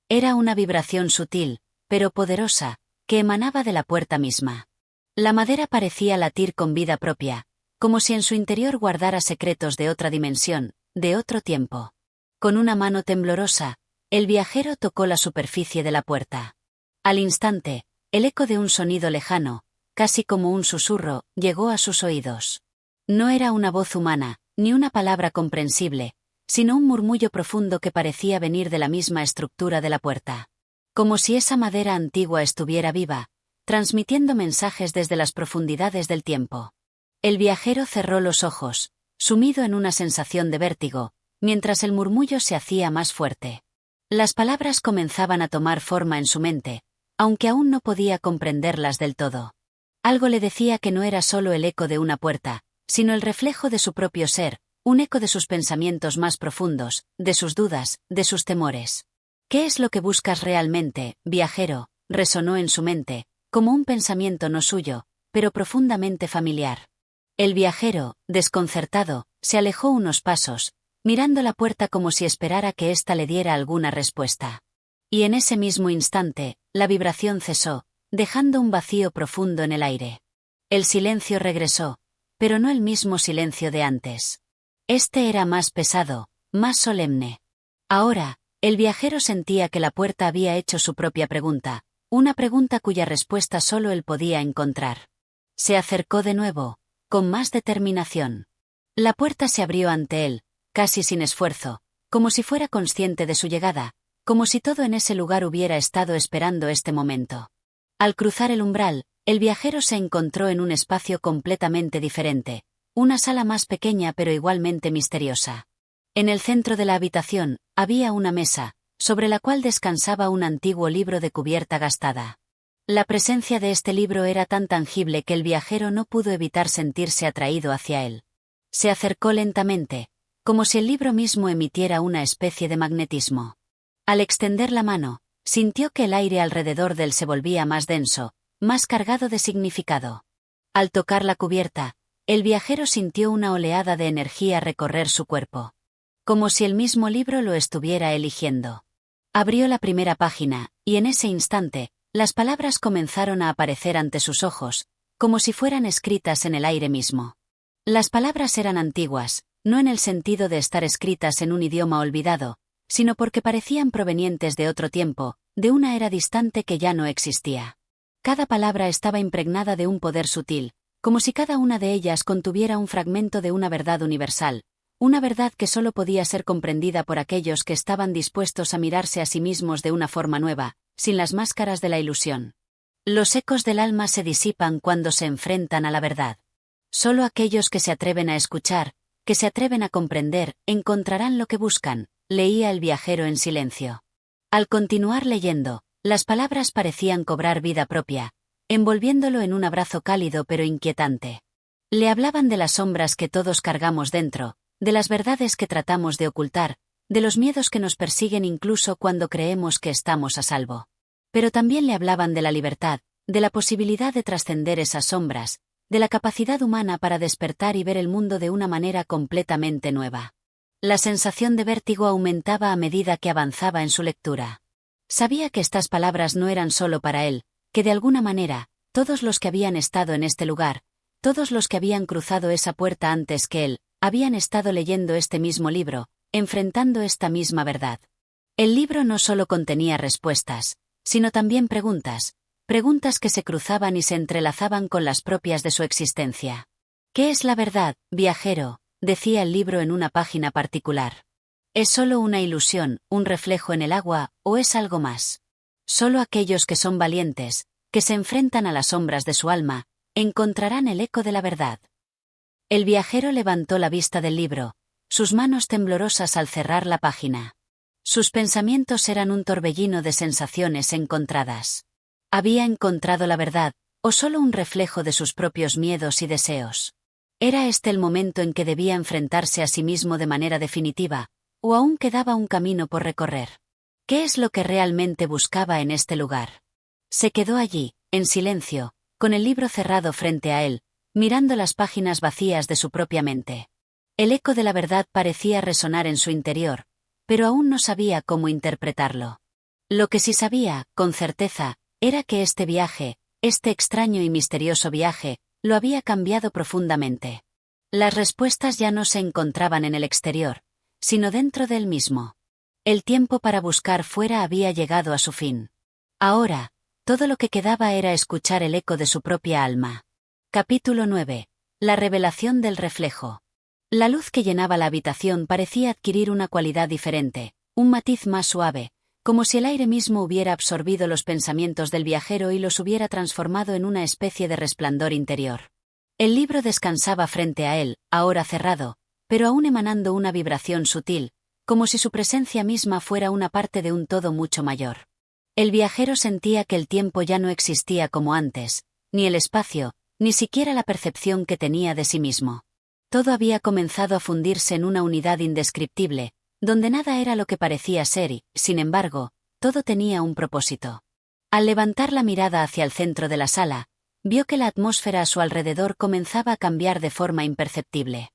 Era una vibración sutil, pero poderosa, que emanaba de la puerta misma. La madera parecía latir con vida propia, como si en su interior guardara secretos de otra dimensión, de otro tiempo. Con una mano temblorosa, el viajero tocó la superficie de la puerta. Al instante, el eco de un sonido lejano, casi como un susurro, llegó a sus oídos. No era una voz humana, ni una palabra comprensible, sino un murmullo profundo que parecía venir de la misma estructura de la puerta. Como si esa madera antigua estuviera viva, transmitiendo mensajes desde las profundidades del tiempo. El viajero cerró los ojos, sumido en una sensación de vértigo, mientras el murmullo se hacía más fuerte. Las palabras comenzaban a tomar forma en su mente, aunque aún no podía comprenderlas del todo. Algo le decía que no era solo el eco de una puerta, sino el reflejo de su propio ser, un eco de sus pensamientos más profundos, de sus dudas, de sus temores. ¿Qué es lo que buscas realmente, viajero?, resonó en su mente, como un pensamiento no suyo, pero profundamente familiar. El viajero, desconcertado, se alejó unos pasos, mirando la puerta como si esperara que ésta le diera alguna respuesta. Y en ese mismo instante, la vibración cesó, dejando un vacío profundo en el aire. El silencio regresó, pero no el mismo silencio de antes. Este era más pesado, más solemne. Ahora, El viajero sentía que la puerta había hecho su propia pregunta, una pregunta cuya respuesta solo él podía encontrar. Se acercó de nuevo, con más determinación. La puerta se abrió ante él, casi sin esfuerzo, como si fuera consciente de su llegada, como si todo en ese lugar hubiera estado esperando este momento. Al cruzar el umbral, el viajero se encontró en un espacio completamente diferente, una sala más pequeña pero igualmente misteriosa. En el centro de la habitación, había una mesa, sobre la cual descansaba un antiguo libro de cubierta gastada. La presencia de este libro era tan tangible que el viajero no pudo evitar sentirse atraído hacia él. Se acercó lentamente, como si el libro mismo emitiera una especie de magnetismo. Al extender la mano, sintió que el aire alrededor de él se volvía más denso, más cargado de significado. Al tocar la cubierta, el viajero sintió una oleada de energía recorrer su cuerpo. Como si el mismo libro lo estuviera eligiendo. Abrió la primera página, y en ese instante, las palabras comenzaron a aparecer ante sus ojos, como si fueran escritas en el aire mismo. Las palabras eran antiguas, no en el sentido de estar escritas en un idioma olvidado, sino porque parecían provenientes de otro tiempo, de una era distante que ya no existía. Cada palabra estaba impregnada de un poder sutil, como si cada una de ellas contuviera un fragmento de una verdad universal, una verdad que solo podía ser comprendida por aquellos que estaban dispuestos a mirarse a sí mismos de una forma nueva, sin las máscaras de la ilusión. Los ecos del alma se disipan cuando se enfrentan a la verdad. Solo aquellos que se atreven a escuchar, que se atreven a comprender, encontrarán lo que buscan, leía el viajero en silencio. Al continuar leyendo, las palabras parecían cobrar vida propia, envolviéndolo en un abrazo cálido pero inquietante. Le hablaban de las sombras que todos cargamos dentro, de las verdades que tratamos de ocultar, de los miedos que nos persiguen incluso cuando creemos que estamos a salvo. Pero también le hablaban de la libertad, de la posibilidad de trascender esas sombras, de la capacidad humana para despertar y ver el mundo de una manera completamente nueva. La sensación de vértigo aumentaba a medida que avanzaba en su lectura. Sabía que estas palabras no eran solo para él, que de alguna manera, todos los que habían estado en este lugar, todos los que habían cruzado esa puerta antes que él, habían estado leyendo este mismo libro, enfrentando esta misma verdad. El libro no solo contenía respuestas, sino también preguntas, preguntas que se cruzaban y se entrelazaban con las propias de su existencia. ¿Qué es la verdad, viajero?, decía el libro en una página particular. ¿Es solo una ilusión, un reflejo en el agua, o es algo más? Solo aquellos que son valientes, que se enfrentan a las sombras de su alma, encontrarán el eco de la verdad. El viajero levantó la vista del libro, sus manos temblorosas al cerrar la página. Sus pensamientos eran un torbellino de sensaciones encontradas. ¿Había encontrado la verdad, o solo un reflejo de sus propios miedos y deseos? ¿Era este el momento en que debía enfrentarse a sí mismo de manera definitiva, o aún quedaba un camino por recorrer? ¿Qué es lo que realmente buscaba en este lugar? Se quedó allí, en silencio, con el libro cerrado frente a él, mirando las páginas vacías de su propia mente. El eco de la verdad parecía resonar en su interior, pero aún no sabía cómo interpretarlo. Lo que sí sabía, con certeza, era que este viaje, este extraño y misterioso viaje, lo había cambiado profundamente. Las respuestas ya no se encontraban en el exterior, sino dentro de él mismo. El tiempo para buscar fuera había llegado a su fin. Ahora, todo lo que quedaba era escuchar el eco de su propia alma. Capítulo 9. La revelación del reflejo. La luz que llenaba la habitación parecía adquirir una cualidad diferente, un matiz más suave, como si el aire mismo hubiera absorbido los pensamientos del viajero y los hubiera transformado en una especie de resplandor interior. El libro descansaba frente a él, ahora cerrado, pero aún emanando una vibración sutil, como si su presencia misma fuera una parte de un todo mucho mayor. El viajero sentía que el tiempo ya no existía como antes, ni el espacio, ni siquiera la percepción que tenía de sí mismo. Todo había comenzado a fundirse en una unidad indescriptible, donde nada era lo que parecía ser y, sin embargo, todo tenía un propósito. Al levantar la mirada hacia el centro de la sala, vio que la atmósfera a su alrededor comenzaba a cambiar de forma imperceptible.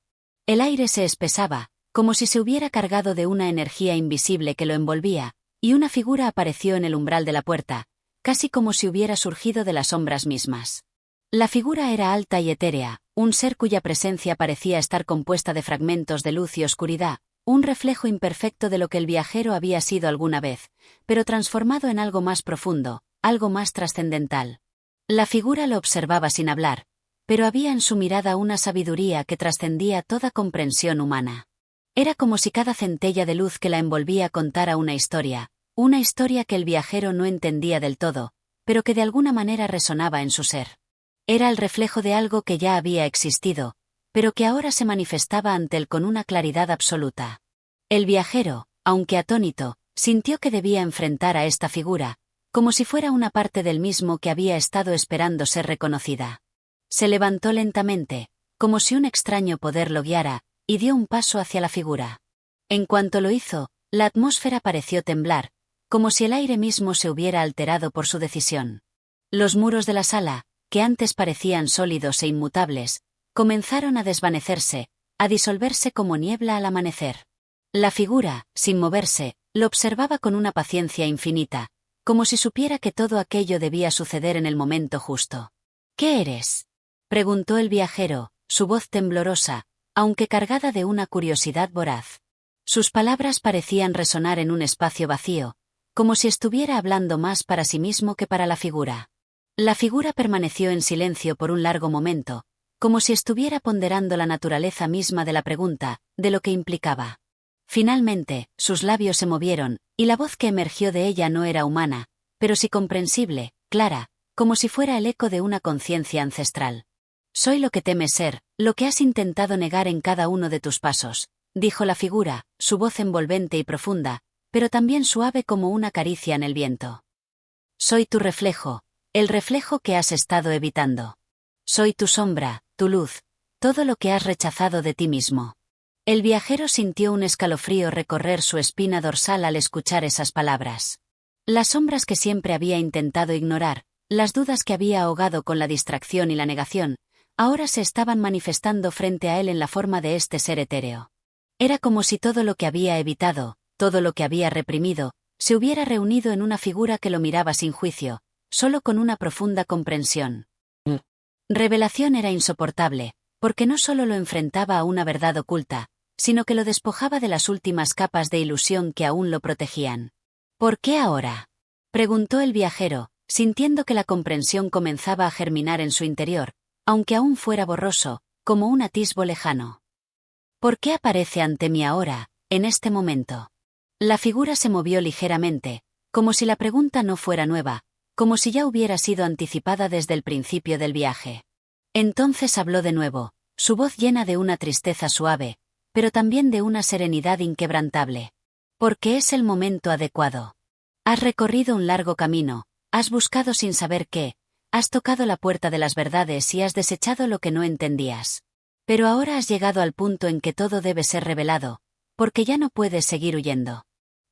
El aire se espesaba, como si se hubiera cargado de una energía invisible que lo envolvía, y una figura apareció en el umbral de la puerta, casi como si hubiera surgido de las sombras mismas. La figura era alta y etérea, un ser cuya presencia parecía estar compuesta de fragmentos de luz y oscuridad, un reflejo imperfecto de lo que el viajero había sido alguna vez, pero transformado en algo más profundo, algo más trascendental. La figura lo observaba sin hablar, pero había en su mirada una sabiduría que trascendía toda comprensión humana. Era como si cada centella de luz que la envolvía contara una historia que el viajero no entendía del todo, pero que de alguna manera resonaba en su ser. Era el reflejo de algo que ya había existido, pero que ahora se manifestaba ante él con una claridad absoluta. El viajero, aunque atónito, sintió que debía enfrentar a esta figura, como si fuera una parte del mismo que había estado esperando ser reconocida. Se levantó lentamente, como si un extraño poder lo guiara, y dio un paso hacia la figura. En cuanto lo hizo, la atmósfera pareció temblar, como si el aire mismo se hubiera alterado por su decisión. Los muros de la sala, que antes parecían sólidos e inmutables, comenzaron a desvanecerse, a disolverse como niebla al amanecer. La figura, sin moverse, lo observaba con una paciencia infinita, como si supiera que todo aquello debía suceder en el momento justo. ¿Qué eres?, preguntó el viajero, su voz temblorosa, aunque cargada de una curiosidad voraz. Sus palabras parecían resonar en un espacio vacío, como si estuviera hablando más para sí mismo que para la figura. La figura permaneció en silencio por un largo momento, como si estuviera ponderando la naturaleza misma de la pregunta, de lo que implicaba. Finalmente, sus labios se movieron, y la voz que emergió de ella no era humana, pero sí comprensible, clara, como si fuera el eco de una conciencia ancestral. Soy lo que temes ser, lo que has intentado negar en cada uno de tus pasos, dijo la figura, su voz envolvente y profunda, pero también suave como una caricia en el viento. Soy tu reflejo, el reflejo que has estado evitando. Soy tu sombra, tu luz, todo lo que has rechazado de ti mismo. El viajero sintió un escalofrío recorrer su espina dorsal al escuchar esas palabras. Las sombras que siempre había intentado ignorar, las dudas que había ahogado con la distracción y la negación, ahora se estaban manifestando frente a él en la forma de este ser etéreo. Era como si todo lo que había evitado, todo lo que había reprimido, se hubiera reunido en una figura que lo miraba sin juicio, solo con una profunda comprensión. Revelación era insoportable, porque no solo lo enfrentaba a una verdad oculta, sino que lo despojaba de las últimas capas de ilusión que aún lo protegían. ¿Por qué ahora?, preguntó el viajero, sintiendo que la comprensión comenzaba a germinar en su interior, aunque aún fuera borroso, como un atisbo lejano. ¿Por qué aparece ante mí ahora, en este momento? La figura se movió ligeramente, como si la pregunta no fuera nueva, como si ya hubiera sido anticipada desde el principio del viaje. Entonces habló de nuevo, su voz llena de una tristeza suave, pero también de una serenidad inquebrantable. Porque es el momento adecuado. Has recorrido un largo camino, has buscado sin saber qué, has tocado la puerta de las verdades y has desechado lo que no entendías. Pero ahora has llegado al punto en que todo debe ser revelado, porque ya no puedes seguir huyendo.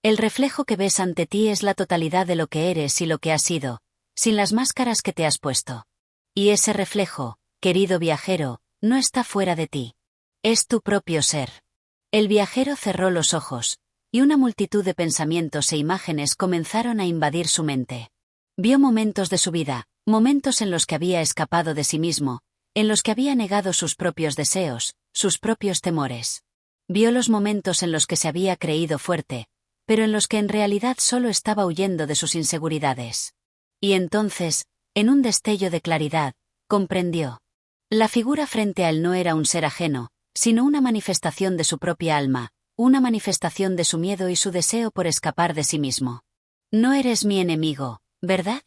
El reflejo que ves ante ti es la totalidad de lo que eres y lo que has sido, sin las máscaras que te has puesto. Y ese reflejo, querido viajero, no está fuera de ti. Es tu propio ser. El viajero cerró los ojos, y una multitud de pensamientos e imágenes comenzaron a invadir su mente. Vio momentos de su vida, momentos en los que había escapado de sí mismo, en los que había negado sus propios deseos, sus propios temores. Vio los momentos en los que se había creído fuerte, pero en los que en realidad solo estaba huyendo de sus inseguridades. Y entonces, en un destello de claridad, comprendió. La figura frente a él no era un ser ajeno, sino una manifestación de su propia alma, una manifestación de su miedo y su deseo por escapar de sí mismo. No eres mi enemigo, ¿verdad?,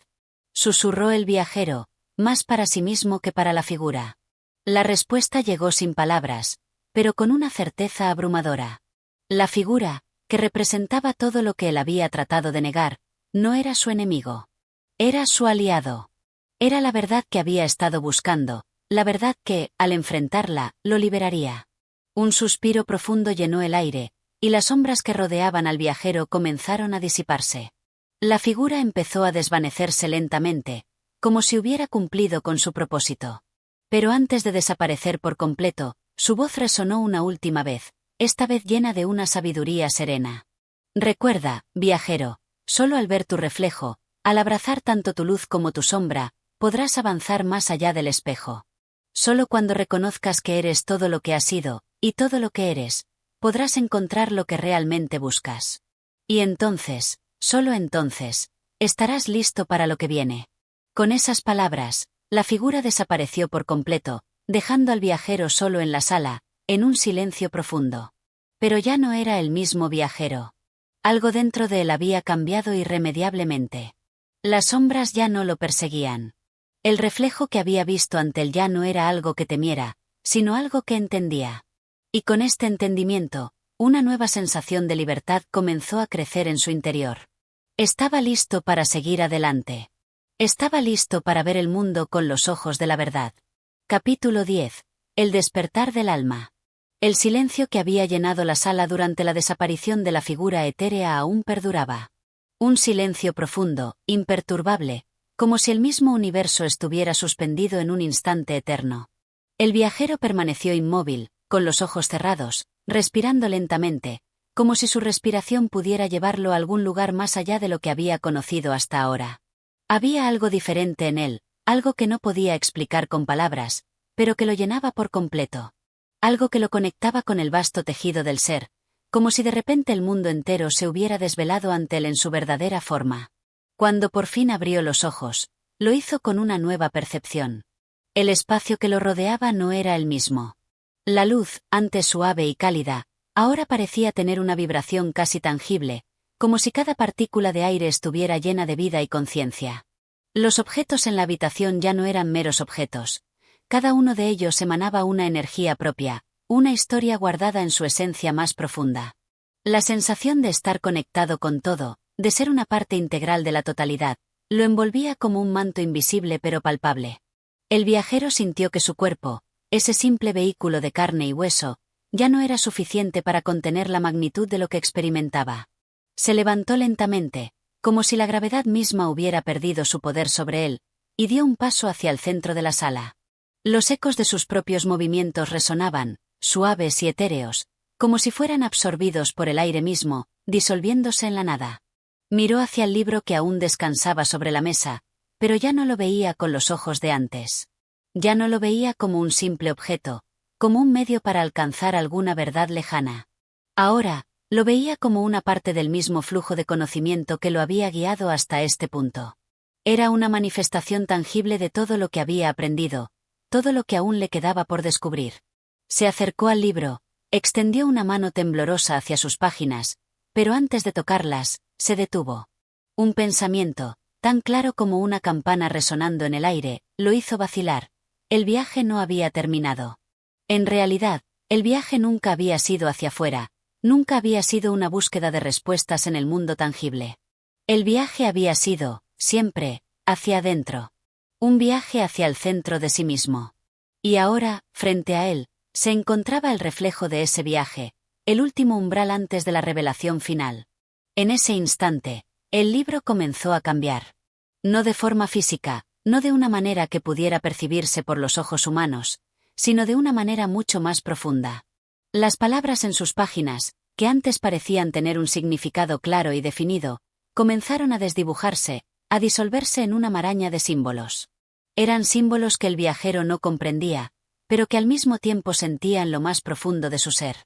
susurró el viajero, más para sí mismo que para la figura. La respuesta llegó sin palabras, pero con una certeza abrumadora. La figura, que representaba todo lo que él había tratado de negar, no era su enemigo. Era su aliado. Era la verdad que había estado buscando, la verdad que, al enfrentarla, lo liberaría. Un suspiro profundo llenó el aire, y las sombras que rodeaban al viajero comenzaron a disiparse. La figura empezó a desvanecerse lentamente, como si hubiera cumplido con su propósito. Pero antes de desaparecer por completo, su voz resonó una última vez, esta vez llena de una sabiduría serena. Recuerda, viajero, solo al ver tu reflejo, al abrazar tanto tu luz como tu sombra, podrás avanzar más allá del espejo. Solo cuando reconozcas que eres todo lo que has sido, y todo lo que eres, podrás encontrar lo que realmente buscas. Y entonces, solo entonces, estarás listo para lo que viene. Con esas palabras, la figura desapareció por completo, dejando al viajero solo en la sala, en un silencio profundo. Pero ya no era el mismo viajero. Algo dentro de él había cambiado irremediablemente. Las sombras ya no lo perseguían. El reflejo que había visto ante él ya no era algo que temiera, sino algo que entendía. Y con este entendimiento, una nueva sensación de libertad comenzó a crecer en su interior. Estaba listo para seguir adelante. Estaba listo para ver el mundo con los ojos de la verdad. Capítulo 10. El despertar del alma. El silencio que había llenado la sala durante la desaparición de la figura etérea aún perduraba. Un silencio profundo, imperturbable, como si el mismo universo estuviera suspendido en un instante eterno. El viajero permaneció inmóvil, con los ojos cerrados, respirando lentamente, como si su respiración pudiera llevarlo a algún lugar más allá de lo que había conocido hasta ahora. Había algo diferente en él, algo que no podía explicar con palabras, pero que lo llenaba por completo. Algo que lo conectaba con el vasto tejido del ser, como si de repente el mundo entero se hubiera desvelado ante él en su verdadera forma. Cuando por fin abrió los ojos, lo hizo con una nueva percepción. El espacio que lo rodeaba no era el mismo. La luz, antes suave y cálida, ahora parecía tener una vibración casi tangible, como si cada partícula de aire estuviera llena de vida y conciencia. Los objetos en la habitación ya no eran meros objetos. Cada uno de ellos emanaba una energía propia, una historia guardada en su esencia más profunda. La sensación de estar conectado con todo, de ser una parte integral de la totalidad, lo envolvía como un manto invisible pero palpable. El viajero sintió que su cuerpo, ese simple vehículo de carne y hueso, ya no era suficiente para contener la magnitud de lo que experimentaba. Se levantó lentamente, como si la gravedad misma hubiera perdido su poder sobre él, y dio un paso hacia el centro de la sala. Los ecos de sus propios movimientos resonaban, suaves y etéreos, como si fueran absorbidos por el aire mismo, disolviéndose en la nada. Miró hacia el libro que aún descansaba sobre la mesa, pero ya no lo veía con los ojos de antes. Ya no lo veía como un simple objeto, como un medio para alcanzar alguna verdad lejana. Ahora, lo veía como una parte del mismo flujo de conocimiento que lo había guiado hasta este punto. Era una manifestación tangible de todo lo que había aprendido, todo lo que aún le quedaba por descubrir. Se acercó al libro, extendió una mano temblorosa hacia sus páginas, pero antes de tocarlas, se detuvo. Un pensamiento, tan claro como una campana resonando en el aire, lo hizo vacilar. El viaje no había terminado. En realidad, el viaje nunca había sido hacia afuera, nunca había sido una búsqueda de respuestas en el mundo tangible. El viaje había sido, siempre, hacia adentro. Un viaje hacia el centro de sí mismo. Y ahora, frente a él, se encontraba el reflejo de ese viaje, el último umbral antes de la revelación final. En ese instante, el libro comenzó a cambiar. No de forma física, no de una manera que pudiera percibirse por los ojos humanos, sino de una manera mucho más profunda. Las palabras en sus páginas, que antes parecían tener un significado claro y definido, comenzaron a desdibujarse, a disolverse en una maraña de símbolos. Eran símbolos que el viajero no comprendía, pero que al mismo tiempo sentía en lo más profundo de su ser.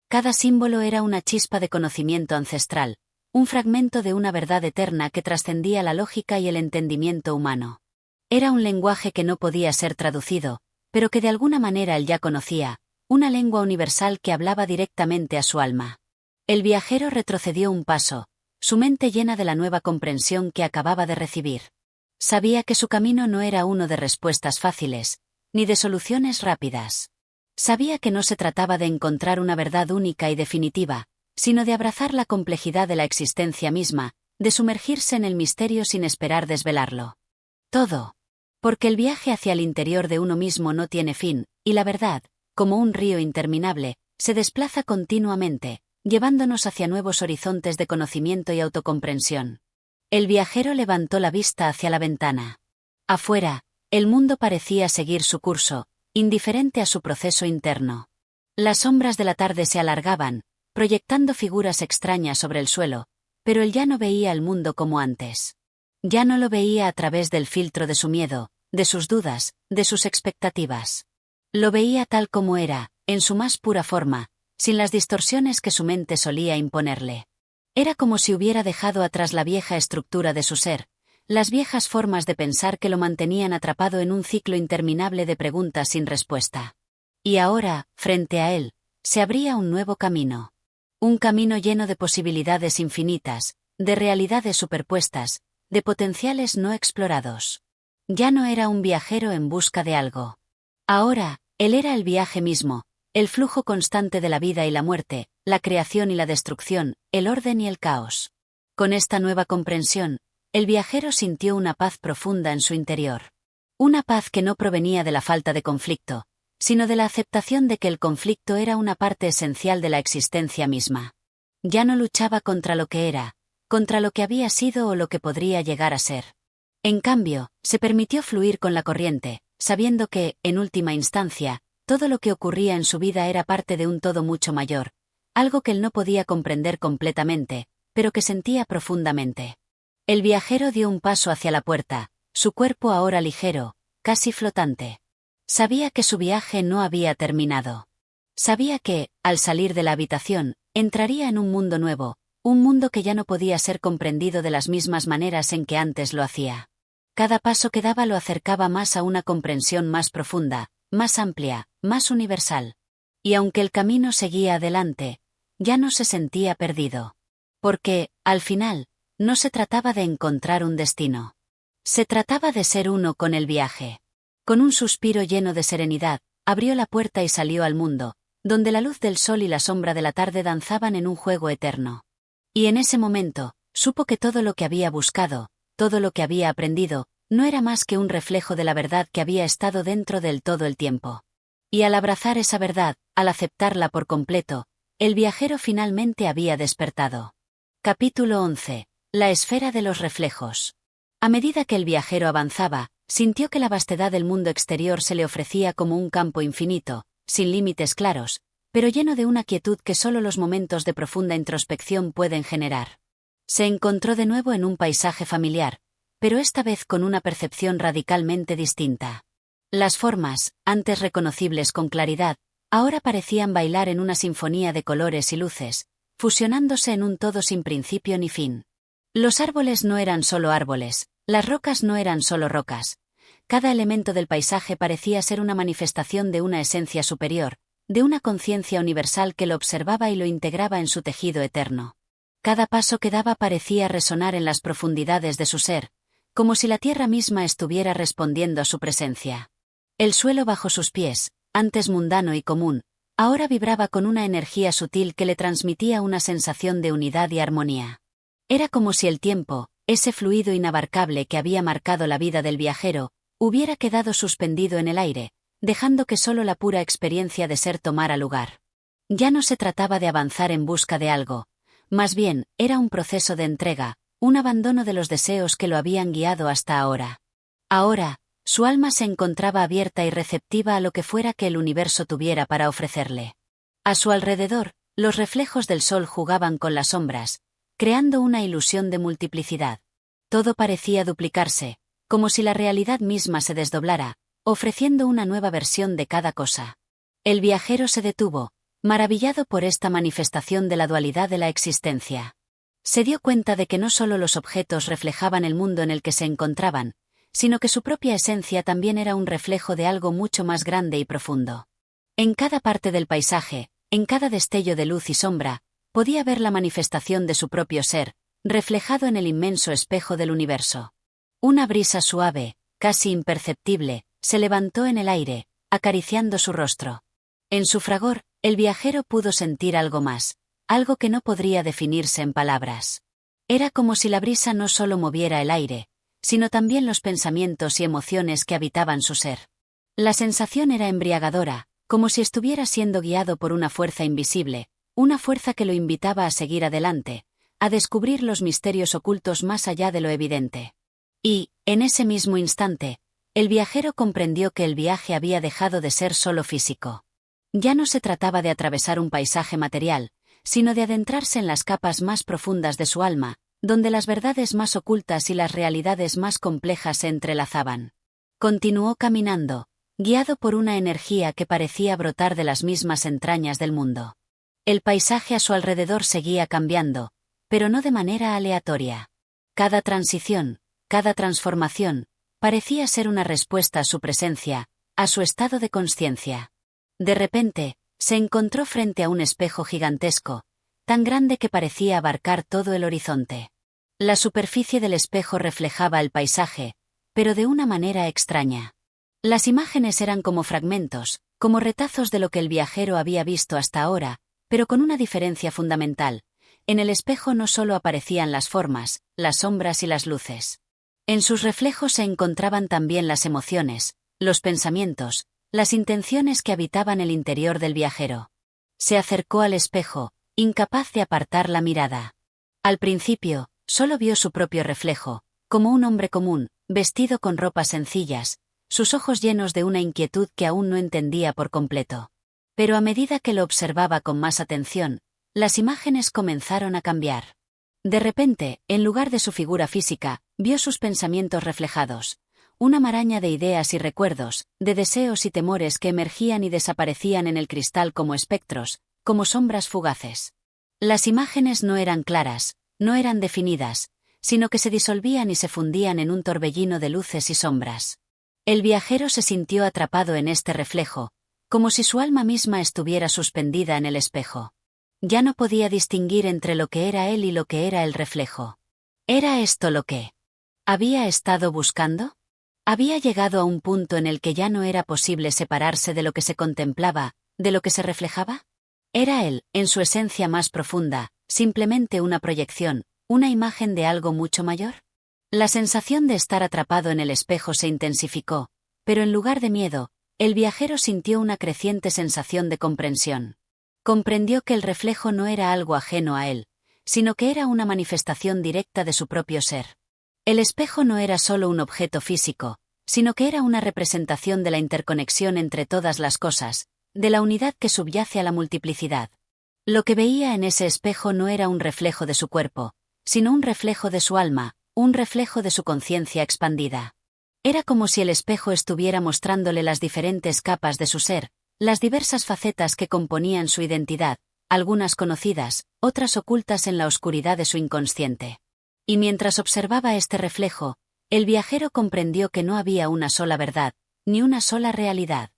Cada símbolo era una chispa de conocimiento ancestral, un fragmento de una verdad eterna que trascendía la lógica y el entendimiento humano. Era un lenguaje que no podía ser traducido, pero que de alguna manera él ya conocía, una lengua universal que hablaba directamente a su alma. El viajero retrocedió un paso, su mente llena de la nueva comprensión que acababa de recibir. Sabía que su camino no era uno de respuestas fáciles, ni de soluciones rápidas. Sabía que no se trataba de encontrar una verdad única y definitiva, sino de abrazar la complejidad de la existencia misma, de sumergirse en el misterio sin esperar desvelarlo. Todo. Porque el viaje hacia el interior de uno mismo no tiene fin, y la verdad, como un río interminable, se desplaza continuamente, llevándonos hacia nuevos horizontes de conocimiento y autocomprensión. El viajero levantó la vista hacia la ventana. Afuera, el mundo parecía seguir su curso, indiferente a su proceso interno. Las sombras de la tarde se alargaban, proyectando figuras extrañas sobre el suelo, pero él ya no veía el mundo como antes. Ya no lo veía a través del filtro de su miedo, de sus dudas, de sus expectativas. Lo veía tal como era, en su más pura forma, sin las distorsiones que su mente solía imponerle. Era como si hubiera dejado atrás la vieja estructura de su ser, las viejas formas de pensar que lo mantenían atrapado en un ciclo interminable de preguntas sin respuesta. Y ahora, frente a él, se abría un nuevo camino. Un camino lleno de posibilidades infinitas, de realidades superpuestas, de potenciales no explorados. Ya no era un viajero en busca de algo. Ahora, él era el viaje mismo, el flujo constante de la vida y la muerte, la creación y la destrucción, el orden y el caos. Con esta nueva comprensión, el viajero sintió una paz profunda en su interior. Una paz que no provenía de la falta de conflicto, sino de la aceptación de que el conflicto era una parte esencial de la existencia misma. Ya no luchaba contra lo que era, contra lo que había sido o lo que podría llegar a ser. En cambio, se permitió fluir con la corriente, sabiendo que, en última instancia, todo lo que ocurría en su vida era parte de un todo mucho mayor, algo que él no podía comprender completamente, pero que sentía profundamente. El viajero dio un paso hacia la puerta, su cuerpo ahora ligero, casi flotante. Sabía que su viaje no había terminado. Sabía que, al salir de la habitación, entraría en un mundo nuevo, un mundo que ya no podía ser comprendido de las mismas maneras en que antes lo hacía. Cada paso que daba lo acercaba más a una comprensión más profunda, más amplia, más universal. Y aunque el camino seguía adelante, ya no se sentía perdido. Porque, al final, no se trataba de encontrar un destino. Se trataba de ser uno con el viaje. Con un suspiro lleno de serenidad, abrió la puerta y salió al mundo, donde la luz del sol y la sombra de la tarde danzaban en un juego eterno. Y en ese momento, supo que todo lo que había buscado, todo lo que había aprendido, no era más que un reflejo de la verdad que había estado dentro del todo el tiempo. Y al abrazar esa verdad, al aceptarla por completo, el viajero finalmente había despertado. Capítulo 11. La esfera de los reflejos. A medida que el viajero avanzaba, sintió que la vastedad del mundo exterior se le ofrecía como un campo infinito, sin límites claros, pero lleno de una quietud que solo los momentos de profunda introspección pueden generar. Se encontró de nuevo en un paisaje familiar, pero esta vez con una percepción radicalmente distinta. Las formas, antes reconocibles con claridad, ahora parecían bailar en una sinfonía de colores y luces, fusionándose en un todo sin principio ni fin. Los árboles no eran solo árboles, las rocas no eran solo rocas. Cada elemento del paisaje parecía ser una manifestación de una esencia superior, de una conciencia universal que lo observaba y lo integraba en su tejido eterno. Cada paso que daba parecía resonar en las profundidades de su ser, como si la tierra misma estuviera respondiendo a su presencia. El suelo bajo sus pies, antes mundano y común, ahora vibraba con una energía sutil que le transmitía una sensación de unidad y armonía. Era como si el tiempo, ese fluido inabarcable que había marcado la vida del viajero, hubiera quedado suspendido en el aire, dejando que solo la pura experiencia de ser tomara lugar. Ya no se trataba de avanzar en busca de algo, más bien, era un proceso de entrega, un abandono de los deseos que lo habían guiado hasta ahora. Ahora, su alma se encontraba abierta y receptiva a lo que fuera que el universo tuviera para ofrecerle. A su alrededor, los reflejos del sol jugaban con las sombras, creando una ilusión de multiplicidad. Todo parecía duplicarse, como si la realidad misma se desdoblara, ofreciendo una nueva versión de cada cosa. El viajero se detuvo, maravillado por esta manifestación de la dualidad de la existencia. Se dio cuenta de que no solo los objetos reflejaban el mundo en el que se encontraban, sino que su propia esencia también era un reflejo de algo mucho más grande y profundo. En cada parte del paisaje, en cada destello de luz y sombra, podía ver la manifestación de su propio ser, reflejado en el inmenso espejo del universo. Una brisa suave, casi imperceptible, se levantó en el aire, acariciando su rostro. En su fragor, el viajero pudo sentir algo más, algo que no podría definirse en palabras. Era como si la brisa no solo moviera el aire, sino también los pensamientos y emociones que habitaban su ser. La sensación era embriagadora, como si estuviera siendo guiado por una fuerza invisible, una fuerza que lo invitaba a seguir adelante, a descubrir los misterios ocultos más allá de lo evidente. Y, en ese mismo instante, el viajero comprendió que el viaje había dejado de ser solo físico. Ya no se trataba de atravesar un paisaje material, sino de adentrarse en las capas más profundas de su alma, donde las verdades más ocultas y las realidades más complejas se entrelazaban. Continuó caminando, guiado por una energía que parecía brotar de las mismas entrañas del mundo. El paisaje a su alrededor seguía cambiando, pero no de manera aleatoria. Cada transición, cada transformación, parecía ser una respuesta a su presencia, a su estado de consciencia. De repente, se encontró frente a un espejo gigantesco, tan grande que parecía abarcar todo el horizonte. La superficie del espejo reflejaba el paisaje, pero de una manera extraña. Las imágenes eran como fragmentos, como retazos de lo que el viajero había visto hasta ahora, pero con una diferencia fundamental. En el espejo no solo aparecían las formas, las sombras y las luces. En sus reflejos se encontraban también las emociones, los pensamientos, las intenciones que habitaban el interior del viajero. Se acercó al espejo, incapaz de apartar la mirada. Al principio, solo vio su propio reflejo, como un hombre común, vestido con ropas sencillas, sus ojos llenos de una inquietud que aún no entendía por completo. Pero a medida que lo observaba con más atención, las imágenes comenzaron a cambiar. De repente, en lugar de su figura física, vio sus pensamientos reflejados, una maraña de ideas y recuerdos, de deseos y temores que emergían y desaparecían en el cristal como espectros, como sombras fugaces. Las imágenes no eran claras, no eran definidas, sino que se disolvían y se fundían en un torbellino de luces y sombras. El viajero se sintió atrapado en este reflejo, como si su alma misma estuviera suspendida en el espejo. Ya no podía distinguir entre lo que era él y lo que era el reflejo. ¿Era esto lo que había estado buscando? Había llegado a un punto en el que ya no era posible separarse de lo que se contemplaba, de lo que se reflejaba. Era él, en su esencia más profunda, simplemente una proyección, una imagen de algo mucho mayor. La sensación de estar atrapado en el espejo se intensificó, pero en lugar de miedo, el viajero sintió una creciente sensación de comprensión. Comprendió que el reflejo no era algo ajeno a él, sino que era una manifestación directa de su propio ser. El espejo no era solo un objeto físico, sino que era una representación de la interconexión entre todas las cosas, de la unidad que subyace a la multiplicidad. Lo que veía en ese espejo no era un reflejo de su cuerpo, sino un reflejo de su alma, un reflejo de su conciencia expandida. Era como si el espejo estuviera mostrándole las diferentes capas de su ser, las diversas facetas que componían su identidad, algunas conocidas, otras ocultas en la oscuridad de su inconsciente. Y mientras observaba este reflejo, el viajero comprendió que no había una sola verdad, ni una sola realidad.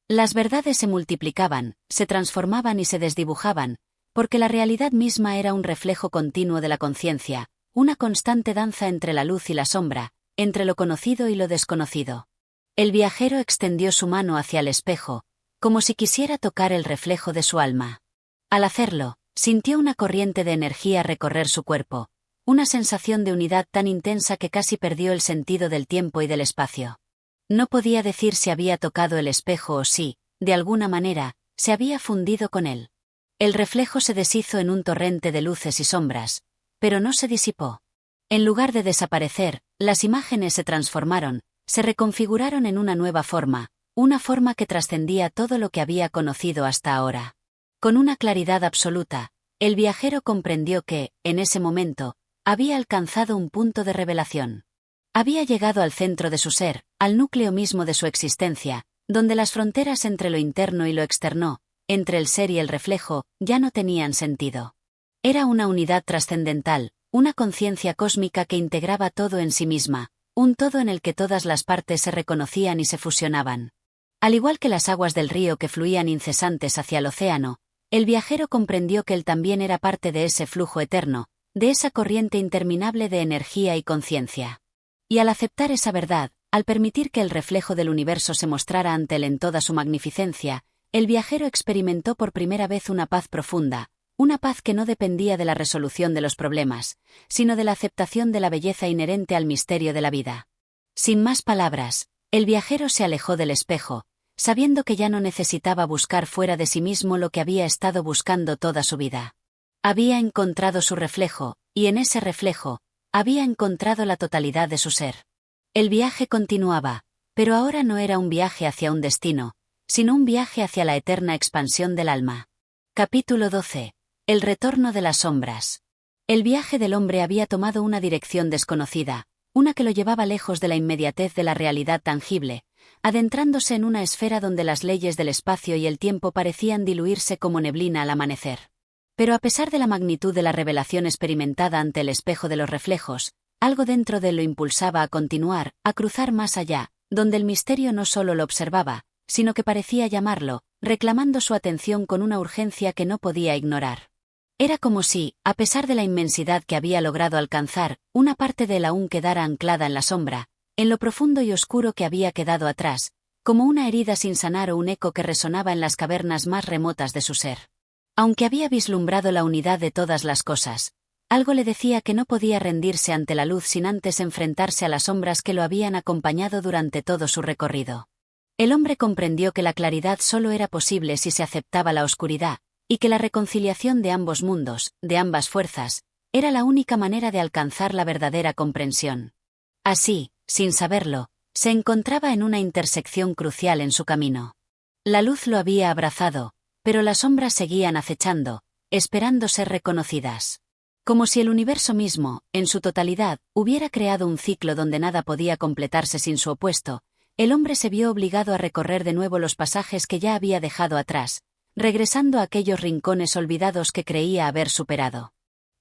Las verdades se multiplicaban, se transformaban y se desdibujaban, porque la realidad misma era un reflejo continuo de la conciencia, una constante danza entre la luz y la sombra, entre lo conocido y lo desconocido. El viajero extendió su mano hacia el espejo, como si quisiera tocar el reflejo de su alma. Al hacerlo, sintió una corriente de energía recorrer su cuerpo, una sensación de unidad tan intensa que casi perdió el sentido del tiempo y del espacio. No podía decir si había tocado el espejo o si, de alguna manera, se había fundido con él. El reflejo se deshizo en un torrente de luces y sombras, pero no se disipó. En lugar de desaparecer, las imágenes se transformaron, se reconfiguraron en una nueva forma, una forma que trascendía todo lo que había conocido hasta ahora. Con una claridad absoluta, el viajero comprendió que, en ese momento, había alcanzado un punto de revelación. Había llegado al centro de su ser, al núcleo mismo de su existencia, donde las fronteras entre lo interno y lo externo, entre el ser y el reflejo, ya no tenían sentido. Era una unidad trascendental, una conciencia cósmica que integraba todo en sí misma, un todo en el que todas las partes se reconocían y se fusionaban. Al igual que las aguas del río que fluían incesantes hacia el océano, el viajero comprendió que él también era parte de ese flujo eterno, de esa corriente interminable de energía y conciencia. Y al aceptar esa verdad, al permitir que el reflejo del universo se mostrara ante él en toda su magnificencia, el viajero experimentó por primera vez una paz profunda, una paz que no dependía de la resolución de los problemas, sino de la aceptación de la belleza inherente al misterio de la vida. Sin más palabras, el viajero se alejó del espejo, sabiendo que ya no necesitaba buscar fuera de sí mismo lo que había estado buscando toda su vida. Había encontrado su reflejo, y en ese reflejo, había encontrado la totalidad de su ser. El viaje continuaba, pero ahora no era un viaje hacia un destino, sino un viaje hacia la eterna expansión del alma. Capítulo 12. El retorno de las sombras. El viaje del hombre había tomado una dirección desconocida, una que lo llevaba lejos de la inmediatez de la realidad tangible, adentrándose en una esfera donde las leyes del espacio y el tiempo parecían diluirse como neblina al amanecer. Pero a pesar de la magnitud de la revelación experimentada ante el espejo de los reflejos, algo dentro de él lo impulsaba a continuar, a cruzar más allá, donde el misterio no solo lo observaba, sino que parecía llamarlo, reclamando su atención con una urgencia que no podía ignorar. Era como si, a pesar de la inmensidad que había logrado alcanzar, una parte de él aún quedara anclada en la sombra, en lo profundo y oscuro que había quedado atrás, como una herida sin sanar o un eco que resonaba en las cavernas más remotas de su ser. Aunque había vislumbrado la unidad de todas las cosas, algo le decía que no podía rendirse ante la luz sin antes enfrentarse a las sombras que lo habían acompañado durante todo su recorrido. El hombre comprendió que la claridad solo era posible si se aceptaba la oscuridad, y que la reconciliación de ambos mundos, de ambas fuerzas, era la única manera de alcanzar la verdadera comprensión. Así, sin saberlo, se encontraba en una intersección crucial en su camino. La luz lo había abrazado, pero las sombras seguían acechando, esperando ser reconocidas. Como si el universo mismo, en su totalidad, hubiera creado un ciclo donde nada podía completarse sin su opuesto, el hombre se vio obligado a recorrer de nuevo los pasajes que ya había dejado atrás, regresando a aquellos rincones olvidados que creía haber superado.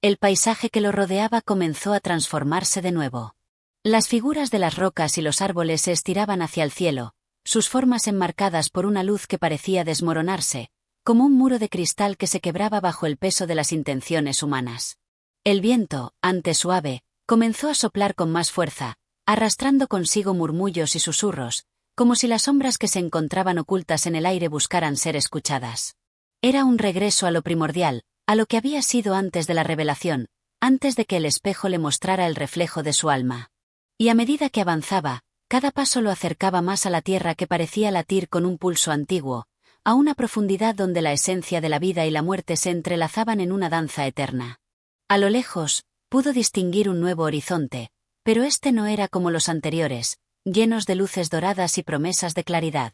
El paisaje que lo rodeaba comenzó a transformarse de nuevo. Las figuras de las rocas y los árboles se estiraban hacia el cielo, sus formas enmarcadas por una luz que parecía desmoronarse, como un muro de cristal que se quebraba bajo el peso de las intenciones humanas. El viento, antes suave, comenzó a soplar con más fuerza, arrastrando consigo murmullos y susurros, como si las sombras que se encontraban ocultas en el aire buscaran ser escuchadas. Era un regreso a lo primordial, a lo que había sido antes de la revelación, antes de que el espejo le mostrara el reflejo de su alma. Y a medida que avanzaba, cada paso lo acercaba más a la tierra que parecía latir con un pulso antiguo, a una profundidad donde la esencia de la vida y la muerte se entrelazaban en una danza eterna. A lo lejos, pudo distinguir un nuevo horizonte, pero este no era como los anteriores, llenos de luces doradas y promesas de claridad.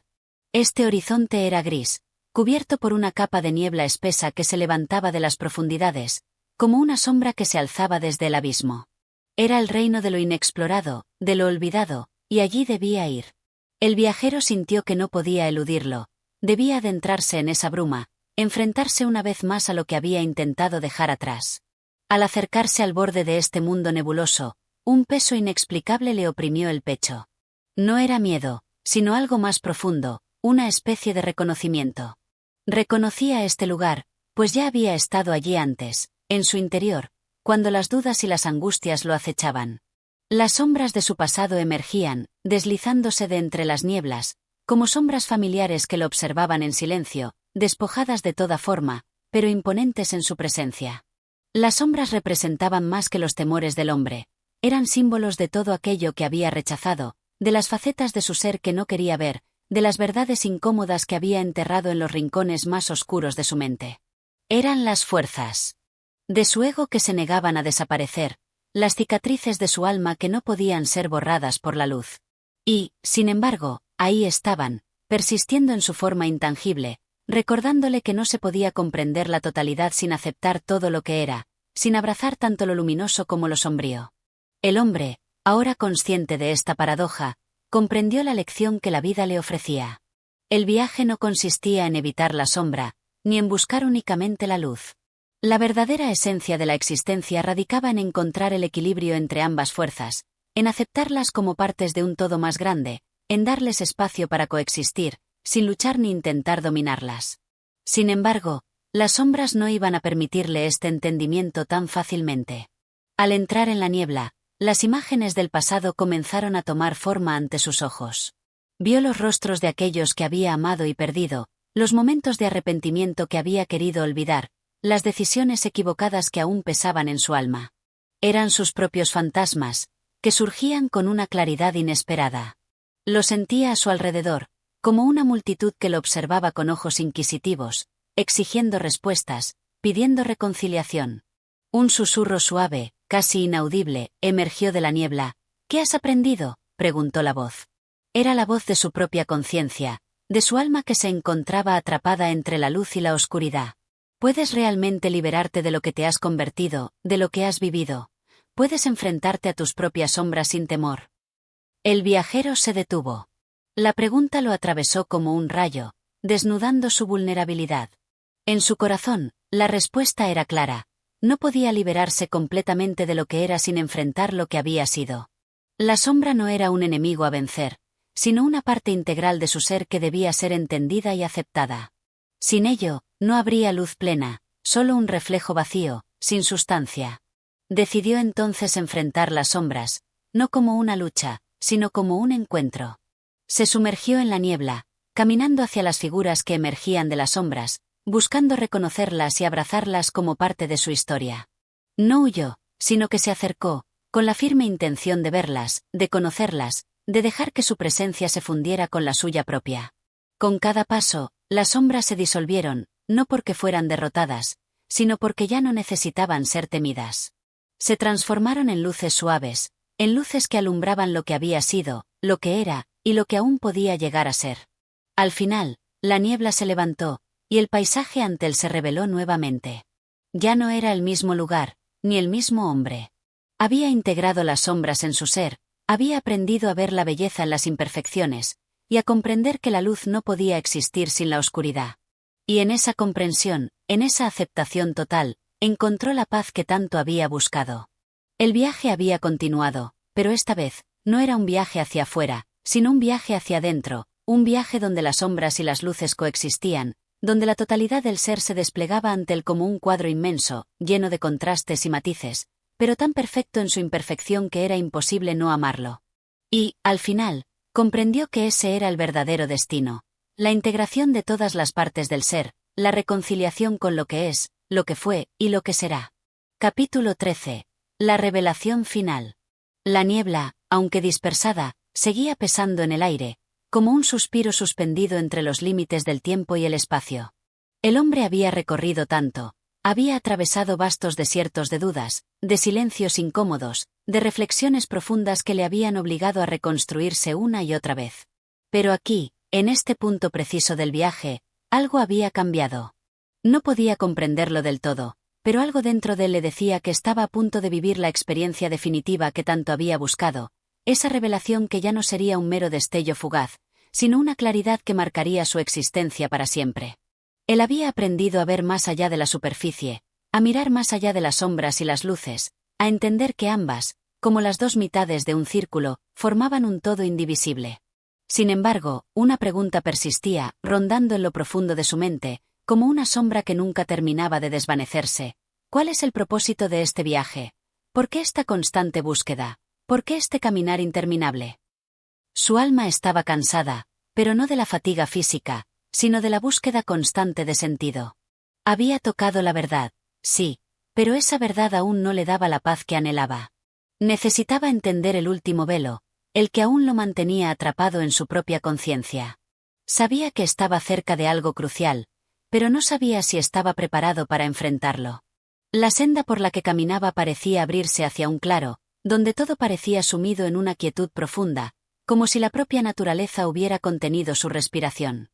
Este horizonte era gris, cubierto por una capa de niebla espesa que se levantaba de las profundidades, como una sombra que se alzaba desde el abismo. Era el reino de lo inexplorado, de lo olvidado, y allí debía ir. El viajero sintió que no podía eludirlo, debía adentrarse en esa bruma, enfrentarse una vez más a lo que había intentado dejar atrás. Al acercarse al borde de este mundo nebuloso, un peso inexplicable le oprimió el pecho. No era miedo, sino algo más profundo, una especie de reconocimiento. Reconocía este lugar, pues ya había estado allí antes, en su interior, cuando las dudas y las angustias lo acechaban. Las sombras de su pasado emergían, deslizándose de entre las nieblas, como sombras familiares que lo observaban en silencio, despojadas de toda forma, pero imponentes en su presencia. Las sombras representaban más que los temores del hombre, eran símbolos de todo aquello que había rechazado, de las facetas de su ser que no quería ver, de las verdades incómodas que había enterrado en los rincones más oscuros de su mente. Eran las fuerzas de su ego que se negaban a desaparecer, las cicatrices de su alma que no podían ser borradas por la luz. Y, sin embargo, ahí estaban, persistiendo en su forma intangible, recordándole que no se podía comprender la totalidad sin aceptar todo lo que era, sin abrazar tanto lo luminoso como lo sombrío. El hombre, ahora consciente de esta paradoja, comprendió la lección que la vida le ofrecía. El viaje no consistía en evitar la sombra, ni en buscar únicamente la luz. La verdadera esencia de la existencia radicaba en encontrar el equilibrio entre ambas fuerzas, en aceptarlas como partes de un todo más grande, en darles espacio para coexistir, sin luchar ni intentar dominarlas. Sin embargo, las sombras no iban a permitirle este entendimiento tan fácilmente. Al entrar en la niebla, las imágenes del pasado comenzaron a tomar forma ante sus ojos. Vio los rostros de aquellos que había amado y perdido, los momentos de arrepentimiento que había querido olvidar, las decisiones equivocadas que aún pesaban en su alma. Eran sus propios fantasmas, que surgían con una claridad inesperada. Lo sentía a su alrededor, como una multitud que lo observaba con ojos inquisitivos, exigiendo respuestas, pidiendo reconciliación. Un susurro suave, casi inaudible, emergió de la niebla. «¿Qué has aprendido?», preguntó la voz. Era la voz de su propia conciencia, de su alma que se encontraba atrapada entre la luz y la oscuridad. Puedes realmente liberarte de lo que te has convertido, de lo que has vivido. Puedes enfrentarte a tus propias sombras sin temor. El viajero se detuvo. La pregunta lo atravesó como un rayo, desnudando su vulnerabilidad. En su corazón, La respuesta era clara. No podía liberarse completamente de lo que era sin enfrentar lo que había sido. La sombra no era un enemigo a vencer, sino una parte integral de su ser que debía ser entendida y aceptada. Sin ello, no habría luz plena, solo un reflejo vacío, sin sustancia. Decidió entonces enfrentar las sombras, no como una lucha, sino como un encuentro. Se sumergió en la niebla, caminando hacia las figuras que emergían de las sombras, buscando reconocerlas y abrazarlas como parte de su historia. No huyó, sino que se acercó, con la firme intención de verlas, de conocerlas, de dejar que su presencia se fundiera con la suya propia. Con cada paso, las sombras se disolvieron, no porque fueran derrotadas, sino porque ya no necesitaban ser temidas. Se transformaron en luces suaves, en luces que alumbraban lo que había sido, lo que era, y lo que aún podía llegar a ser. Al final, la niebla se levantó, y el paisaje ante él se reveló nuevamente. Ya no era el mismo lugar, ni el mismo hombre. Había integrado las sombras en su ser, había aprendido a ver la belleza en las imperfecciones, y a comprender que la luz no podía existir sin la oscuridad. Y en esa comprensión, en esa aceptación total, encontró la paz que tanto había buscado. El viaje había continuado, pero esta vez, no era un viaje hacia afuera, sino un viaje hacia adentro, un viaje donde las sombras y las luces coexistían, donde la totalidad del ser se desplegaba ante él como un cuadro inmenso, lleno de contrastes y matices, pero tan perfecto en su imperfección que era imposible no amarlo. Y, al final, comprendió que ese era el verdadero destino, la integración de todas las partes del ser, la reconciliación con lo que es, lo que fue y lo que será. Capítulo 13. La revelación final. La niebla, aunque dispersada, seguía pesando en el aire, como un suspiro suspendido entre los límites del tiempo y el espacio. El hombre había recorrido tanto, había atravesado vastos desiertos de dudas, de silencios incómodos, de reflexiones profundas que le habían obligado a reconstruirse una y otra vez. Pero aquí, en este punto preciso del viaje, algo había cambiado. No podía comprenderlo del todo, pero algo dentro de él le decía que estaba a punto de vivir la experiencia definitiva que tanto había buscado, esa revelación que ya no sería un mero destello fugaz, sino una claridad que marcaría su existencia para siempre. Él había aprendido a ver más allá de la superficie, a mirar más allá de las sombras y las luces, a entender que ambas, como las dos mitades de un círculo, formaban un todo indivisible. Sin embargo, una pregunta persistía, rondando en lo profundo de su mente, como una sombra que nunca terminaba de desvanecerse. ¿Cuál es el propósito de este viaje? ¿Por qué esta constante búsqueda? ¿Por qué este caminar interminable? Su alma estaba cansada, pero no de la fatiga física, sino de la búsqueda constante de sentido. Había tocado la verdad, sí, pero esa verdad aún no le daba la paz que anhelaba. Necesitaba entender el último velo, el que aún lo mantenía atrapado en su propia conciencia. Sabía que estaba cerca de algo crucial, pero no sabía si estaba preparado para enfrentarlo. La senda por la que caminaba parecía abrirse hacia un claro, donde todo parecía sumido en una quietud profunda, como si la propia naturaleza hubiera contenido su respiración.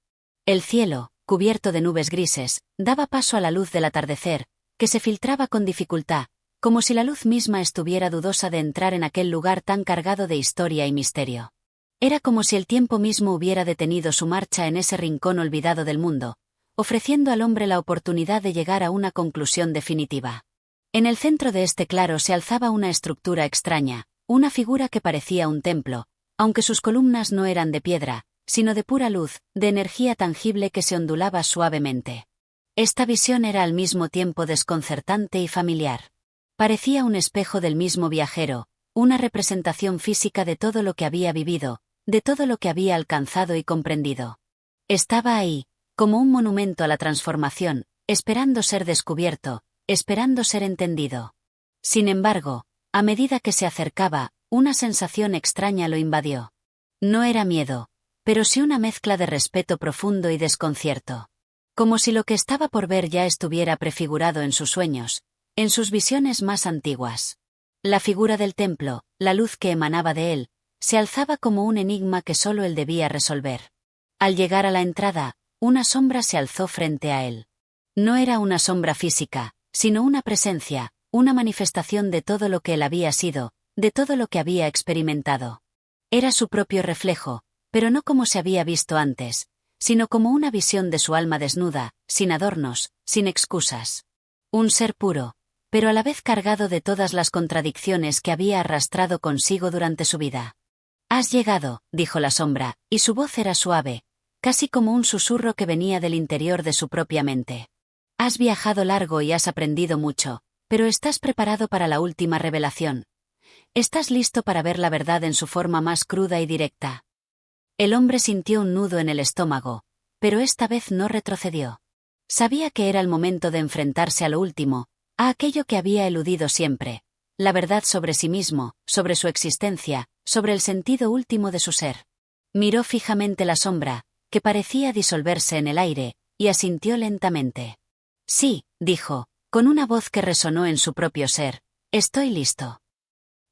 El cielo, cubierto de nubes grises, daba paso a la luz del atardecer, que se filtraba con dificultad, como si la luz misma estuviera dudosa de entrar en aquel lugar tan cargado de historia y misterio. Era como si el tiempo mismo hubiera detenido su marcha en ese rincón olvidado del mundo, ofreciendo al hombre la oportunidad de llegar a una conclusión definitiva. En el centro de este claro se alzaba una estructura extraña, una figura que parecía un templo, aunque sus columnas no eran de piedra, sino de pura luz, de energía tangible que se ondulaba suavemente. Esta visión era al mismo tiempo desconcertante y familiar. Parecía un espejo del mismo viajero, una representación física de todo lo que había vivido, de todo lo que había alcanzado y comprendido. Estaba ahí, como un monumento a la transformación, esperando ser descubierto, esperando ser entendido. Sin embargo, a medida que se acercaba, una sensación extraña lo invadió. No era miedo, pero sí una mezcla de respeto profundo y desconcierto. Como si lo que estaba por ver ya estuviera prefigurado en sus sueños, en sus visiones más antiguas. La figura del templo, la luz que emanaba de él, se alzaba como un enigma que solo él debía resolver. Al llegar a la entrada, una sombra se alzó frente a él. No era una sombra física, sino una presencia, una manifestación de todo lo que él había sido, de todo lo que había experimentado. Era su propio reflejo, pero no como se había visto antes, sino como una visión de su alma desnuda, sin adornos, sin excusas. Un ser puro, pero a la vez cargado de todas las contradicciones que había arrastrado consigo durante su vida. «Has llegado», dijo la sombra, y su voz era suave, casi como un susurro que venía del interior de su propia mente. «Has viajado largo y has aprendido mucho, pero estás preparado para la última revelación. Estás listo para ver la verdad en su forma más cruda y directa». El hombre sintió un nudo en el estómago, pero esta vez no retrocedió. Sabía que era el momento de enfrentarse a lo último, a aquello que había eludido siempre, la verdad sobre sí mismo, sobre su existencia, sobre el sentido último de su ser. Miró fijamente la sombra, que parecía disolverse en el aire, y asintió lentamente. «Sí», dijo, con una voz que resonó en su propio ser, «estoy listo».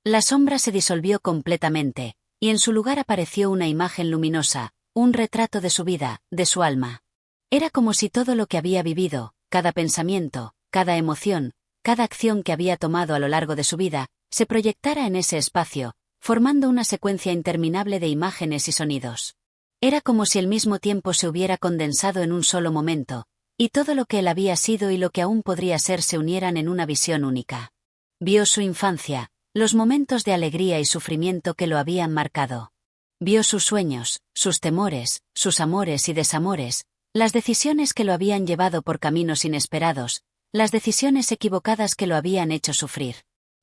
La sombra se disolvió completamente, y en su lugar apareció una imagen luminosa, un retrato de su vida, de su alma. Era como si todo lo que había vivido, cada pensamiento, cada emoción, cada acción que había tomado a lo largo de su vida, se proyectara en ese espacio, formando una secuencia interminable de imágenes y sonidos. Era como si el mismo tiempo se hubiera condensado en un solo momento, y todo lo que él había sido y lo que aún podría ser se unieran en una visión única. Vio su infancia, los momentos de alegría y sufrimiento que lo habían marcado. Vio sus sueños, sus temores, sus amores y desamores, las decisiones que lo habían llevado por caminos inesperados, las decisiones equivocadas que lo habían hecho sufrir.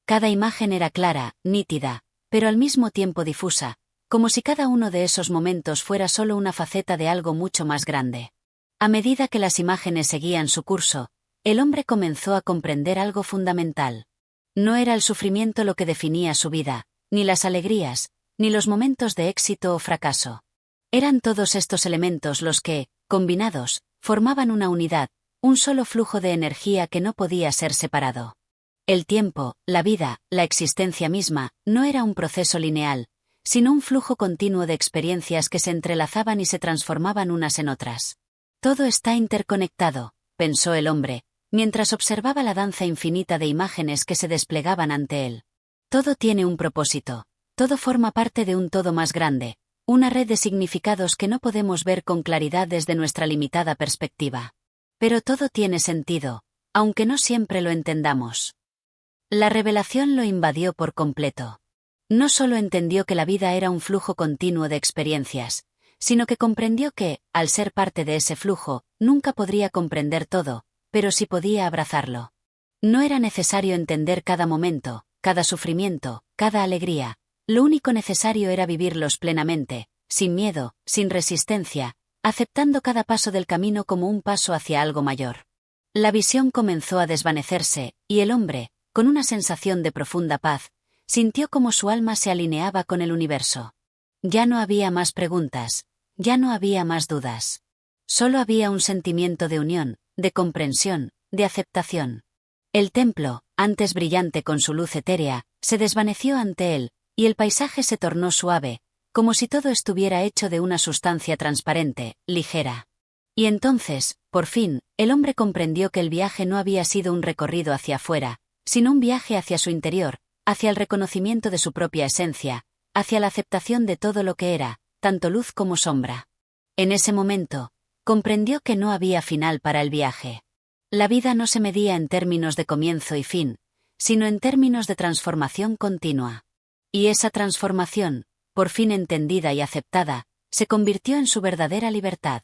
Cada imagen era clara, nítida, pero al mismo tiempo difusa, como si cada uno de esos momentos fuera solo una faceta de algo mucho más grande. A medida que las imágenes seguían su curso, el hombre comenzó a comprender algo fundamental. No era el sufrimiento lo que definía su vida, ni las alegrías, ni los momentos de éxito o fracaso. Eran todos estos elementos los que, combinados, formaban una unidad, un solo flujo de energía que no podía ser separado. El tiempo, la vida, la existencia misma, no era un proceso lineal, sino un flujo continuo de experiencias que se entrelazaban y se transformaban unas en otras. Todo está interconectado, pensó el hombre, mientras observaba la danza infinita de imágenes que se desplegaban ante él. Todo tiene un propósito, todo forma parte de un todo más grande, una red de significados que no podemos ver con claridad desde nuestra limitada perspectiva. Pero todo tiene sentido, aunque no siempre lo entendamos. La revelación lo invadió por completo. No solo entendió que la vida era un flujo continuo de experiencias, sino que comprendió que, al ser parte de ese flujo, nunca podría comprender todo, pero sí podía abrazarlo. No era necesario entender cada momento, cada sufrimiento, cada alegría. Lo único necesario era vivirlos plenamente, sin miedo, sin resistencia, aceptando cada paso del camino como un paso hacia algo mayor. La visión comenzó a desvanecerse, y el hombre, con una sensación de profunda paz, sintió como su alma se alineaba con el universo. Ya no había más preguntas, ya no había más dudas. Solo había un sentimiento de unión, de comprensión, de aceptación. El templo, antes brillante con su luz etérea, se desvaneció ante él, y el paisaje se tornó suave, como si todo estuviera hecho de una sustancia transparente, ligera. Y entonces, por fin, el hombre comprendió que el viaje no había sido un recorrido hacia afuera, sino un viaje hacia su interior, hacia el reconocimiento de su propia esencia, hacia la aceptación de todo lo que era, tanto luz como sombra. En ese momento, comprendió que no había final para el viaje. La vida no se medía en términos de comienzo y fin, sino en términos de transformación continua. Y esa transformación, por fin entendida y aceptada, se convirtió en su verdadera libertad.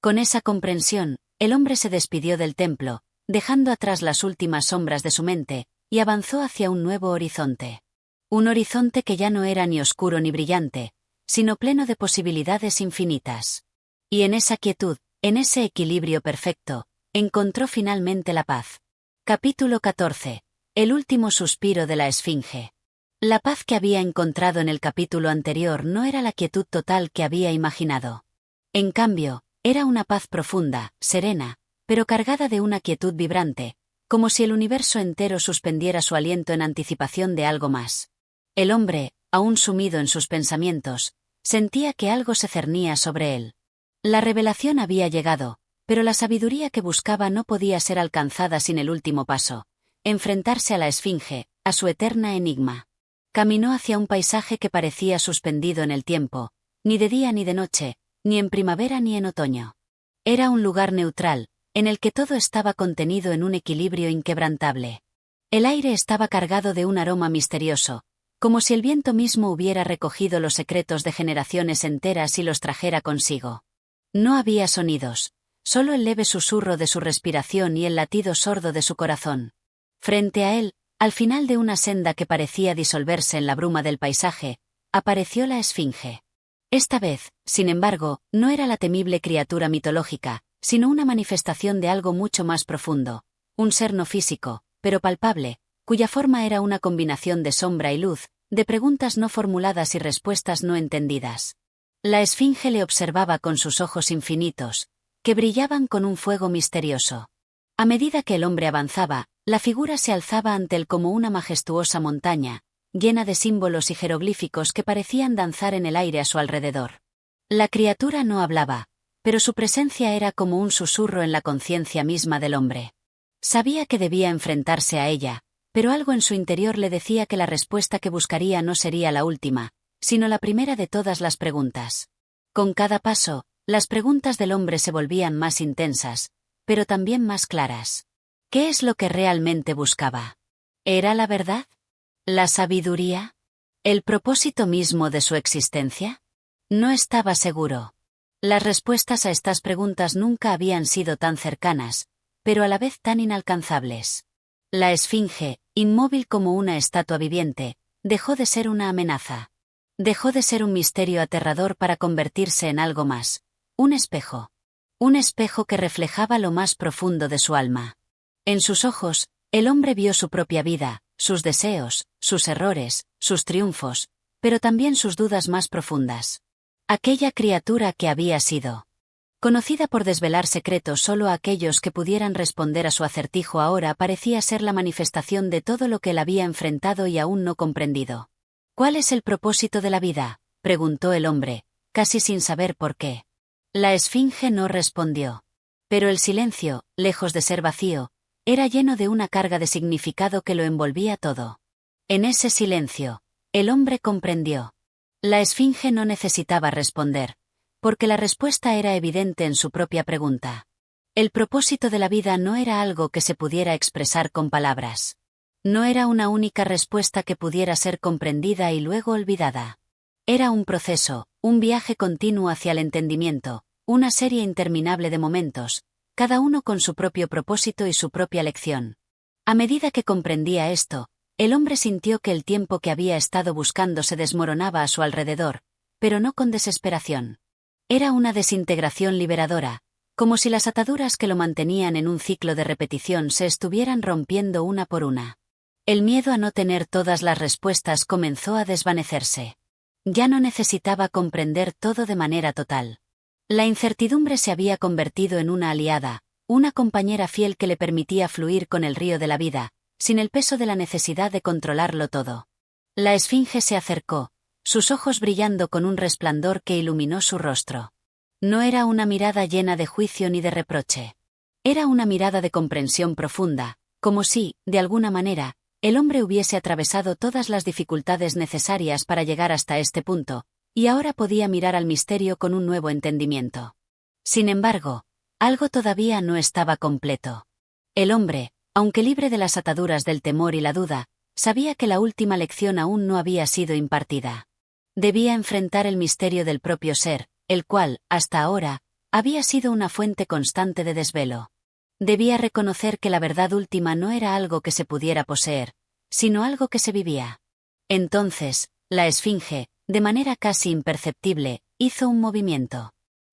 Con esa comprensión, el hombre se despidió del templo, dejando atrás las últimas sombras de su mente, y avanzó hacia un nuevo horizonte. Un horizonte que ya no era ni oscuro ni brillante, sino pleno de posibilidades infinitas. Y en esa quietud, en ese equilibrio perfecto, encontró finalmente la paz. Capítulo 14. El último suspiro de la Esfinge. La paz que había encontrado en el capítulo anterior no era la quietud total que había imaginado. En cambio, era una paz profunda, serena, pero cargada de una quietud vibrante, como si el universo entero suspendiera su aliento en anticipación de algo más. El hombre, aún sumido en sus pensamientos, sentía que algo se cernía sobre él. La revelación había llegado, pero la sabiduría que buscaba no podía ser alcanzada sin el último paso, enfrentarse a la Esfinge, a su eterna enigma. Caminó hacia un paisaje que parecía suspendido en el tiempo, ni de día ni de noche, ni en primavera ni en otoño. Era un lugar neutral, en el que todo estaba contenido en un equilibrio inquebrantable. El aire estaba cargado de un aroma misterioso, como si el viento mismo hubiera recogido los secretos de generaciones enteras y los trajera consigo. No había sonidos, solo el leve susurro de su respiración y el latido sordo de su corazón. Frente a él, al final de una senda que parecía disolverse en la bruma del paisaje, apareció la esfinge. Esta vez, sin embargo, no era la temible criatura mitológica, sino una manifestación de algo mucho más profundo, un ser no físico, pero palpable, cuya forma era una combinación de sombra y luz, de preguntas no formuladas y respuestas no entendidas. La esfinge le observaba con sus ojos infinitos, que brillaban con un fuego misterioso. A medida que el hombre avanzaba, la figura se alzaba ante él como una majestuosa montaña, llena de símbolos y jeroglíficos que parecían danzar en el aire a su alrededor. La criatura no hablaba, pero su presencia era como un susurro en la conciencia misma del hombre. Sabía que debía enfrentarse a ella, pero algo en su interior le decía que la respuesta que buscaría no sería la última, sino la primera de todas las preguntas. Con cada paso, las preguntas del hombre se volvían más intensas, pero también más claras. ¿Qué es lo que realmente buscaba? ¿Era la verdad? ¿La sabiduría? ¿El propósito mismo de su existencia? No estaba seguro. Las respuestas a estas preguntas nunca habían sido tan cercanas, pero a la vez tan inalcanzables. La esfinge, inmóvil como una estatua viviente, dejó de ser una amenaza. Dejó de ser un misterio aterrador para convertirse en algo más, un espejo. Un espejo que reflejaba lo más profundo de su alma. En sus ojos, el hombre vio su propia vida, sus deseos, sus errores, sus triunfos, pero también sus dudas más profundas. Aquella criatura que había sido. Conocida por desvelar secretos solo a aquellos que pudieran responder a su acertijo, ahora parecía ser la manifestación de todo lo que él había enfrentado y aún no comprendido. ¿Cuál es el propósito de la vida?, preguntó el hombre, casi sin saber por qué. La esfinge no respondió. Pero el silencio, lejos de ser vacío, era lleno de una carga de significado que lo envolvía todo. En ese silencio, el hombre comprendió. La esfinge no necesitaba responder, porque la respuesta era evidente en su propia pregunta. El propósito de la vida no era algo que se pudiera expresar con palabras. No era una única respuesta que pudiera ser comprendida y luego olvidada. Era un proceso, un viaje continuo hacia el entendimiento, una serie interminable de momentos, cada uno con su propio propósito y su propia lección. A medida que comprendía esto, el hombre sintió que el tiempo que había estado buscando se desmoronaba a su alrededor, pero no con desesperación. Era una desintegración liberadora, como si las ataduras que lo mantenían en un ciclo de repetición se estuvieran rompiendo una por una. El miedo a no tener todas las respuestas comenzó a desvanecerse. Ya no necesitaba comprender todo de manera total. La incertidumbre se había convertido en una aliada, una compañera fiel que le permitía fluir con el río de la vida, sin el peso de la necesidad de controlarlo todo. La esfinge se acercó, sus ojos brillando con un resplandor que iluminó su rostro. No era una mirada llena de juicio ni de reproche. Era una mirada de comprensión profunda, como si, de alguna manera, el hombre hubiese atravesado todas las dificultades necesarias para llegar hasta este punto, y ahora podía mirar al misterio con un nuevo entendimiento. Sin embargo, algo todavía no estaba completo. El hombre, aunque libre de las ataduras del temor y la duda, sabía que la última lección aún no había sido impartida. Debía enfrentar el misterio del propio ser, el cual, hasta ahora, había sido una fuente constante de desvelo. Debía reconocer que la verdad última no era algo que se pudiera poseer, sino algo que se vivía. Entonces, la esfinge, de manera casi imperceptible, hizo un movimiento.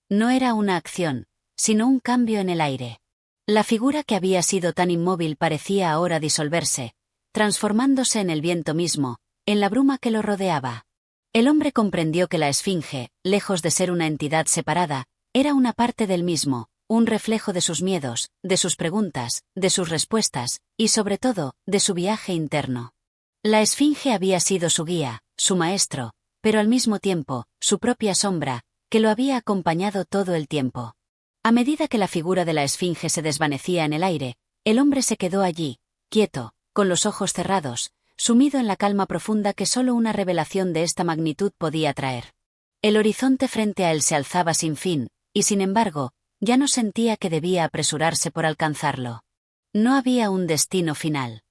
No era una acción, sino un cambio en el aire. La figura que había sido tan inmóvil parecía ahora disolverse, transformándose en el viento mismo, en la bruma que lo rodeaba. El hombre comprendió que la esfinge, lejos de ser una entidad separada, era una parte del mismo, un reflejo de sus miedos, de sus preguntas, de sus respuestas, y sobre todo, de su viaje interno. La esfinge había sido su guía, su maestro, pero al mismo tiempo, su propia sombra, que lo había acompañado todo el tiempo. A medida que la figura de la esfinge se desvanecía en el aire, el hombre se quedó allí, quieto, con los ojos cerrados, sumido en la calma profunda que solo una revelación de esta magnitud podía traer. El horizonte frente a él se alzaba sin fin, y sin embargo, ya no sentía que debía apresurarse por alcanzarlo. No había un destino final.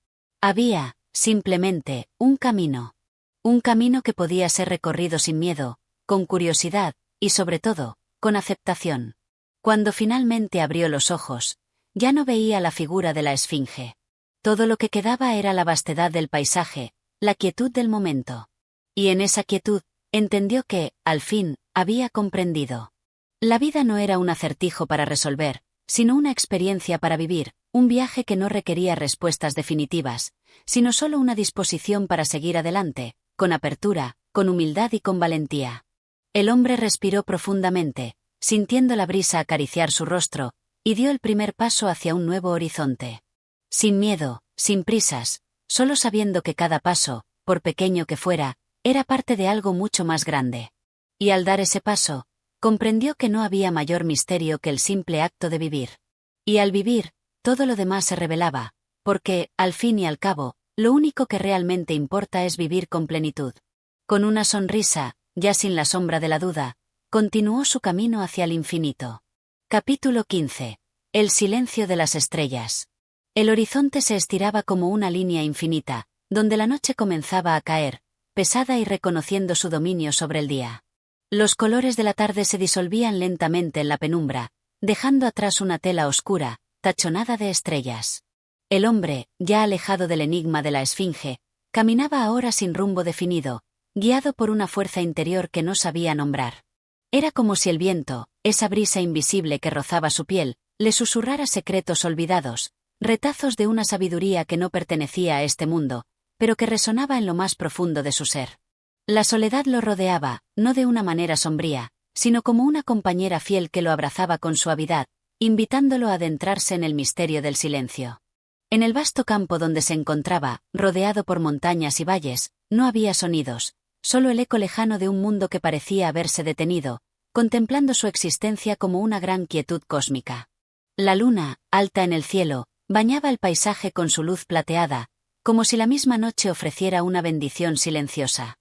Había, simplemente, un camino. Un camino que podía ser recorrido sin miedo, con curiosidad, y sobre todo, con aceptación. Cuando finalmente abrió los ojos, ya no veía la figura de la esfinge. Todo lo que quedaba era la vastedad del paisaje, la quietud del momento. Y en esa quietud, entendió que, al fin, había comprendido. La vida no era un acertijo para resolver, sino una experiencia para vivir, un viaje que no requería respuestas definitivas, sino solo una disposición para seguir adelante, con apertura, con humildad y con valentía. El hombre respiró profundamente, sintiendo la brisa acariciar su rostro, y dio el primer paso hacia un nuevo horizonte. Sin miedo, sin prisas, solo sabiendo que cada paso, por pequeño que fuera, era parte de algo mucho más grande. Y al dar ese paso, comprendió que no había mayor misterio que el simple acto de vivir. Y al vivir, todo lo demás se revelaba, porque, al fin y al cabo, lo único que realmente importa es vivir con plenitud. Con una sonrisa, ya sin la sombra de la duda, continuó su camino hacia el infinito. Capítulo 15. El silencio de las estrellas. El horizonte se estiraba como una línea infinita, donde la noche comenzaba a caer, pesada y reconociendo su dominio sobre el día. Los colores de la tarde se disolvían lentamente en la penumbra, dejando atrás una tela oscura, tachonada de estrellas. El hombre, ya alejado del enigma de la esfinge, caminaba ahora sin rumbo definido, guiado por una fuerza interior que no sabía nombrar. Era como si el viento, esa brisa invisible que rozaba su piel, le susurrara secretos olvidados, retazos de una sabiduría que no pertenecía a este mundo, pero que resonaba en lo más profundo de su ser. La soledad lo rodeaba, no de una manera sombría, sino como una compañera fiel que lo abrazaba con suavidad, invitándolo a adentrarse en el misterio del silencio. En el vasto campo donde se encontraba, rodeado por montañas y valles, no había sonidos, solo el eco lejano de un mundo que parecía haberse detenido, contemplando su existencia como una gran quietud cósmica. La luna, alta en el cielo, bañaba el paisaje con su luz plateada, como si la misma noche ofreciera una bendición silenciosa.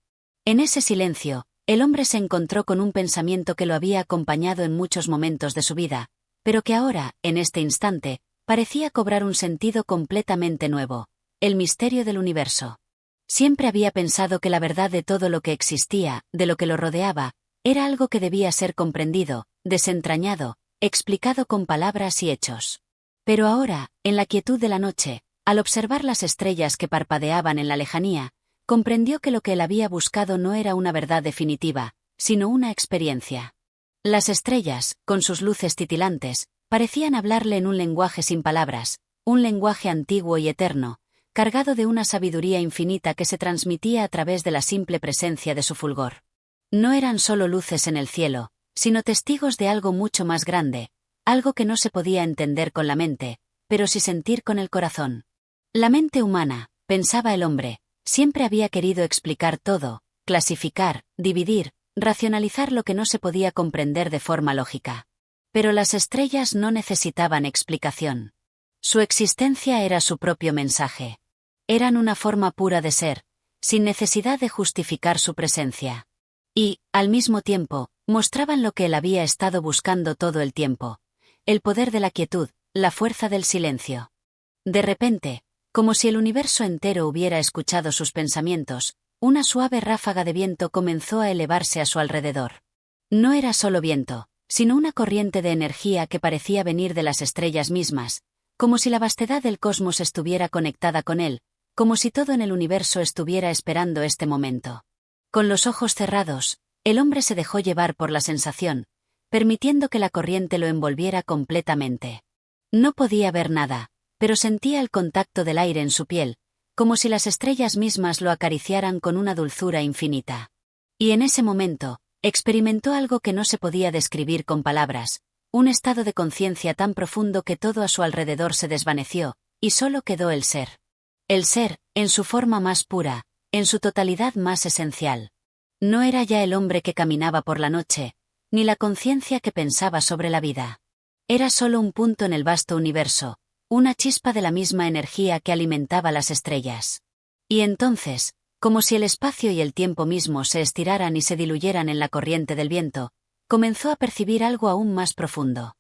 En ese silencio, el hombre se encontró con un pensamiento que lo había acompañado en muchos momentos de su vida, pero que ahora, en este instante, parecía cobrar un sentido completamente nuevo: el misterio del universo. Siempre había pensado que la verdad de todo lo que existía, de lo que lo rodeaba, era algo que debía ser comprendido, desentrañado, explicado con palabras y hechos. Pero ahora, en la quietud de la noche, al observar las estrellas que parpadeaban en la lejanía, comprendió que lo que él había buscado no era una verdad definitiva, sino una experiencia. Las estrellas, con sus luces titilantes, parecían hablarle en un lenguaje sin palabras, un lenguaje antiguo y eterno, cargado de una sabiduría infinita que se transmitía a través de la simple presencia de su fulgor. No eran solo luces en el cielo, sino testigos de algo mucho más grande, algo que no se podía entender con la mente, pero sí sentir con el corazón. La mente humana, pensaba el hombre, siempre había querido explicar todo, clasificar, dividir, racionalizar lo que no se podía comprender de forma lógica. Pero las estrellas no necesitaban explicación. Su existencia era su propio mensaje. Eran una forma pura de ser, sin necesidad de justificar su presencia. Y, al mismo tiempo, mostraban lo que él había estado buscando todo el tiempo: el poder de la quietud, la fuerza del silencio. De repente, como si el universo entero hubiera escuchado sus pensamientos, una suave ráfaga de viento comenzó a elevarse a su alrededor. No era solo viento, sino una corriente de energía que parecía venir de las estrellas mismas, como si la vastedad del cosmos estuviera conectada con él, como si todo en el universo estuviera esperando este momento. Con los ojos cerrados, el hombre se dejó llevar por la sensación, permitiendo que la corriente lo envolviera completamente. No podía ver nada, pero sentía el contacto del aire en su piel, como si las estrellas mismas lo acariciaran con una dulzura infinita. Y en ese momento, experimentó algo que no se podía describir con palabras, un estado de conciencia tan profundo que todo a su alrededor se desvaneció, y solo quedó el ser. El ser, en su forma más pura, en su totalidad más esencial. No era ya el hombre que caminaba por la noche, ni la conciencia que pensaba sobre la vida. Era solo un punto en el vasto universo, una chispa de la misma energía que alimentaba las estrellas. Y entonces, como si el espacio y el tiempo mismo se estiraran y se diluyeran en la corriente del viento, comenzó a percibir algo aún más profundo.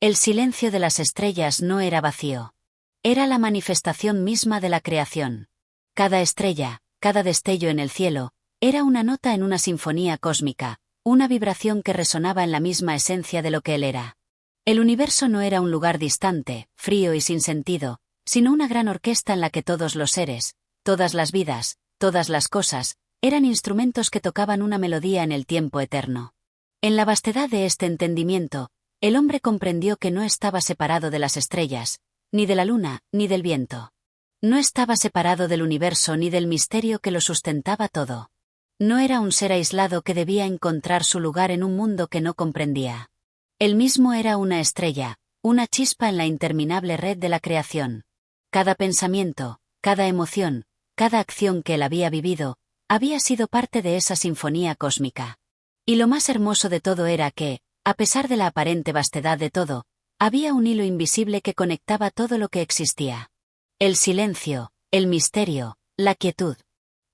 El silencio de las estrellas no era vacío. Era la manifestación misma de la creación. Cada estrella, cada destello en el cielo, era una nota en una sinfonía cósmica, una vibración que resonaba en la misma esencia de lo que él era. El universo no era un lugar distante, frío y sin sentido, sino una gran orquesta en la que todos los seres, todas las vidas, todas las cosas, eran instrumentos que tocaban una melodía en el tiempo eterno. En la vastedad de este entendimiento, el hombre comprendió que no estaba separado de las estrellas, ni de la luna, ni del viento. No estaba separado del universo ni del misterio que lo sustentaba todo. No era un ser aislado que debía encontrar su lugar en un mundo que no comprendía. Él mismo era una estrella, una chispa en la interminable red de la creación. Cada pensamiento, cada emoción, cada acción que él había vivido, había sido parte de esa sinfonía cósmica. Y lo más hermoso de todo era que, a pesar de la aparente vastedad de todo, había un hilo invisible que conectaba todo lo que existía. El silencio, el misterio, la quietud.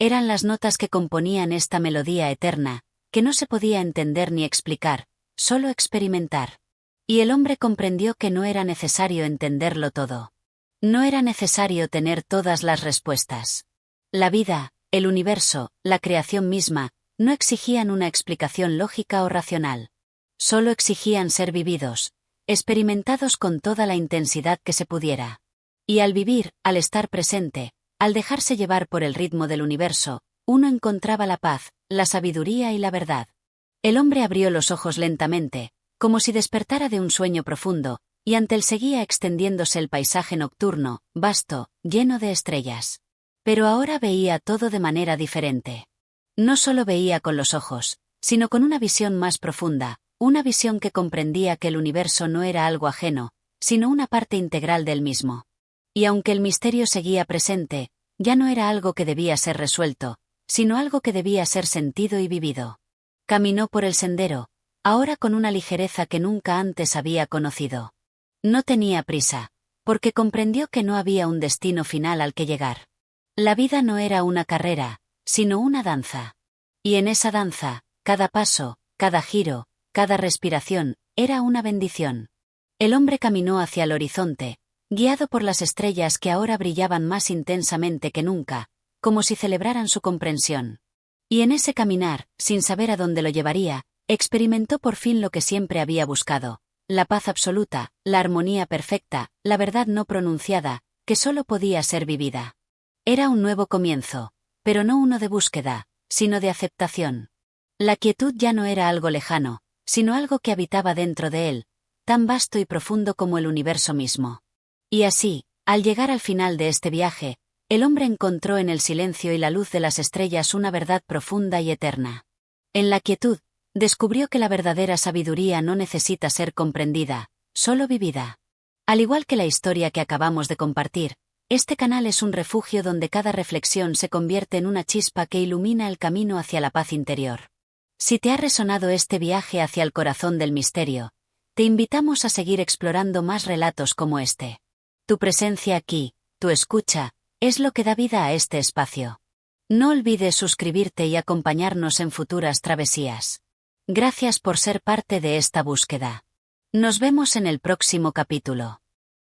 Eran las notas que componían esta melodía eterna, que no se podía entender ni explicar, solo experimentar. Y el hombre comprendió que no era necesario entenderlo todo. No era necesario tener todas las respuestas. La vida, el universo, la creación misma, no exigían una explicación lógica o racional. Solo exigían ser vividos, experimentados con toda la intensidad que se pudiera. Y al vivir, al estar presente, al dejarse llevar por el ritmo del universo, uno encontraba la paz, la sabiduría y la verdad. El hombre abrió los ojos lentamente, como si despertara de un sueño profundo, y ante él seguía extendiéndose el paisaje nocturno, vasto, lleno de estrellas. Pero ahora veía todo de manera diferente. No solo veía con los ojos, sino con una visión más profunda, una visión que comprendía que el universo no era algo ajeno, sino una parte integral del mismo. Y aunque el misterio seguía presente, ya no era algo que debía ser resuelto, sino algo que debía ser sentido y vivido. Caminó por el sendero, ahora con una ligereza que nunca antes había conocido. No tenía prisa, porque comprendió que no había un destino final al que llegar. La vida no era una carrera, sino una danza. Y en esa danza, cada paso, cada giro, cada respiración, era una bendición. El hombre caminó hacia el horizonte, guiado por las estrellas que ahora brillaban más intensamente que nunca, como si celebraran su comprensión. Y en ese caminar, sin saber a dónde lo llevaría, experimentó por fin lo que siempre había buscado, la paz absoluta, la armonía perfecta, la verdad no pronunciada, que solo podía ser vivida. Era un nuevo comienzo, pero no uno de búsqueda, sino de aceptación. La quietud ya no era algo lejano, sino algo que habitaba dentro de él, tan vasto y profundo como el universo mismo. Y así, al llegar al final de este viaje, el hombre encontró en el silencio y la luz de las estrellas una verdad profunda y eterna. En la quietud, descubrió que la verdadera sabiduría no necesita ser comprendida, solo vivida. Al igual que la historia que acabamos de compartir, este canal es un refugio donde cada reflexión se convierte en una chispa que ilumina el camino hacia la paz interior. Si te ha resonado este viaje hacia el corazón del misterio, te invitamos a seguir explorando más relatos como este. Tu presencia aquí, tu escucha, es lo que da vida a este espacio. No olvides suscribirte y acompañarnos en futuras travesías. Gracias por ser parte de esta búsqueda. Nos vemos en el próximo capítulo.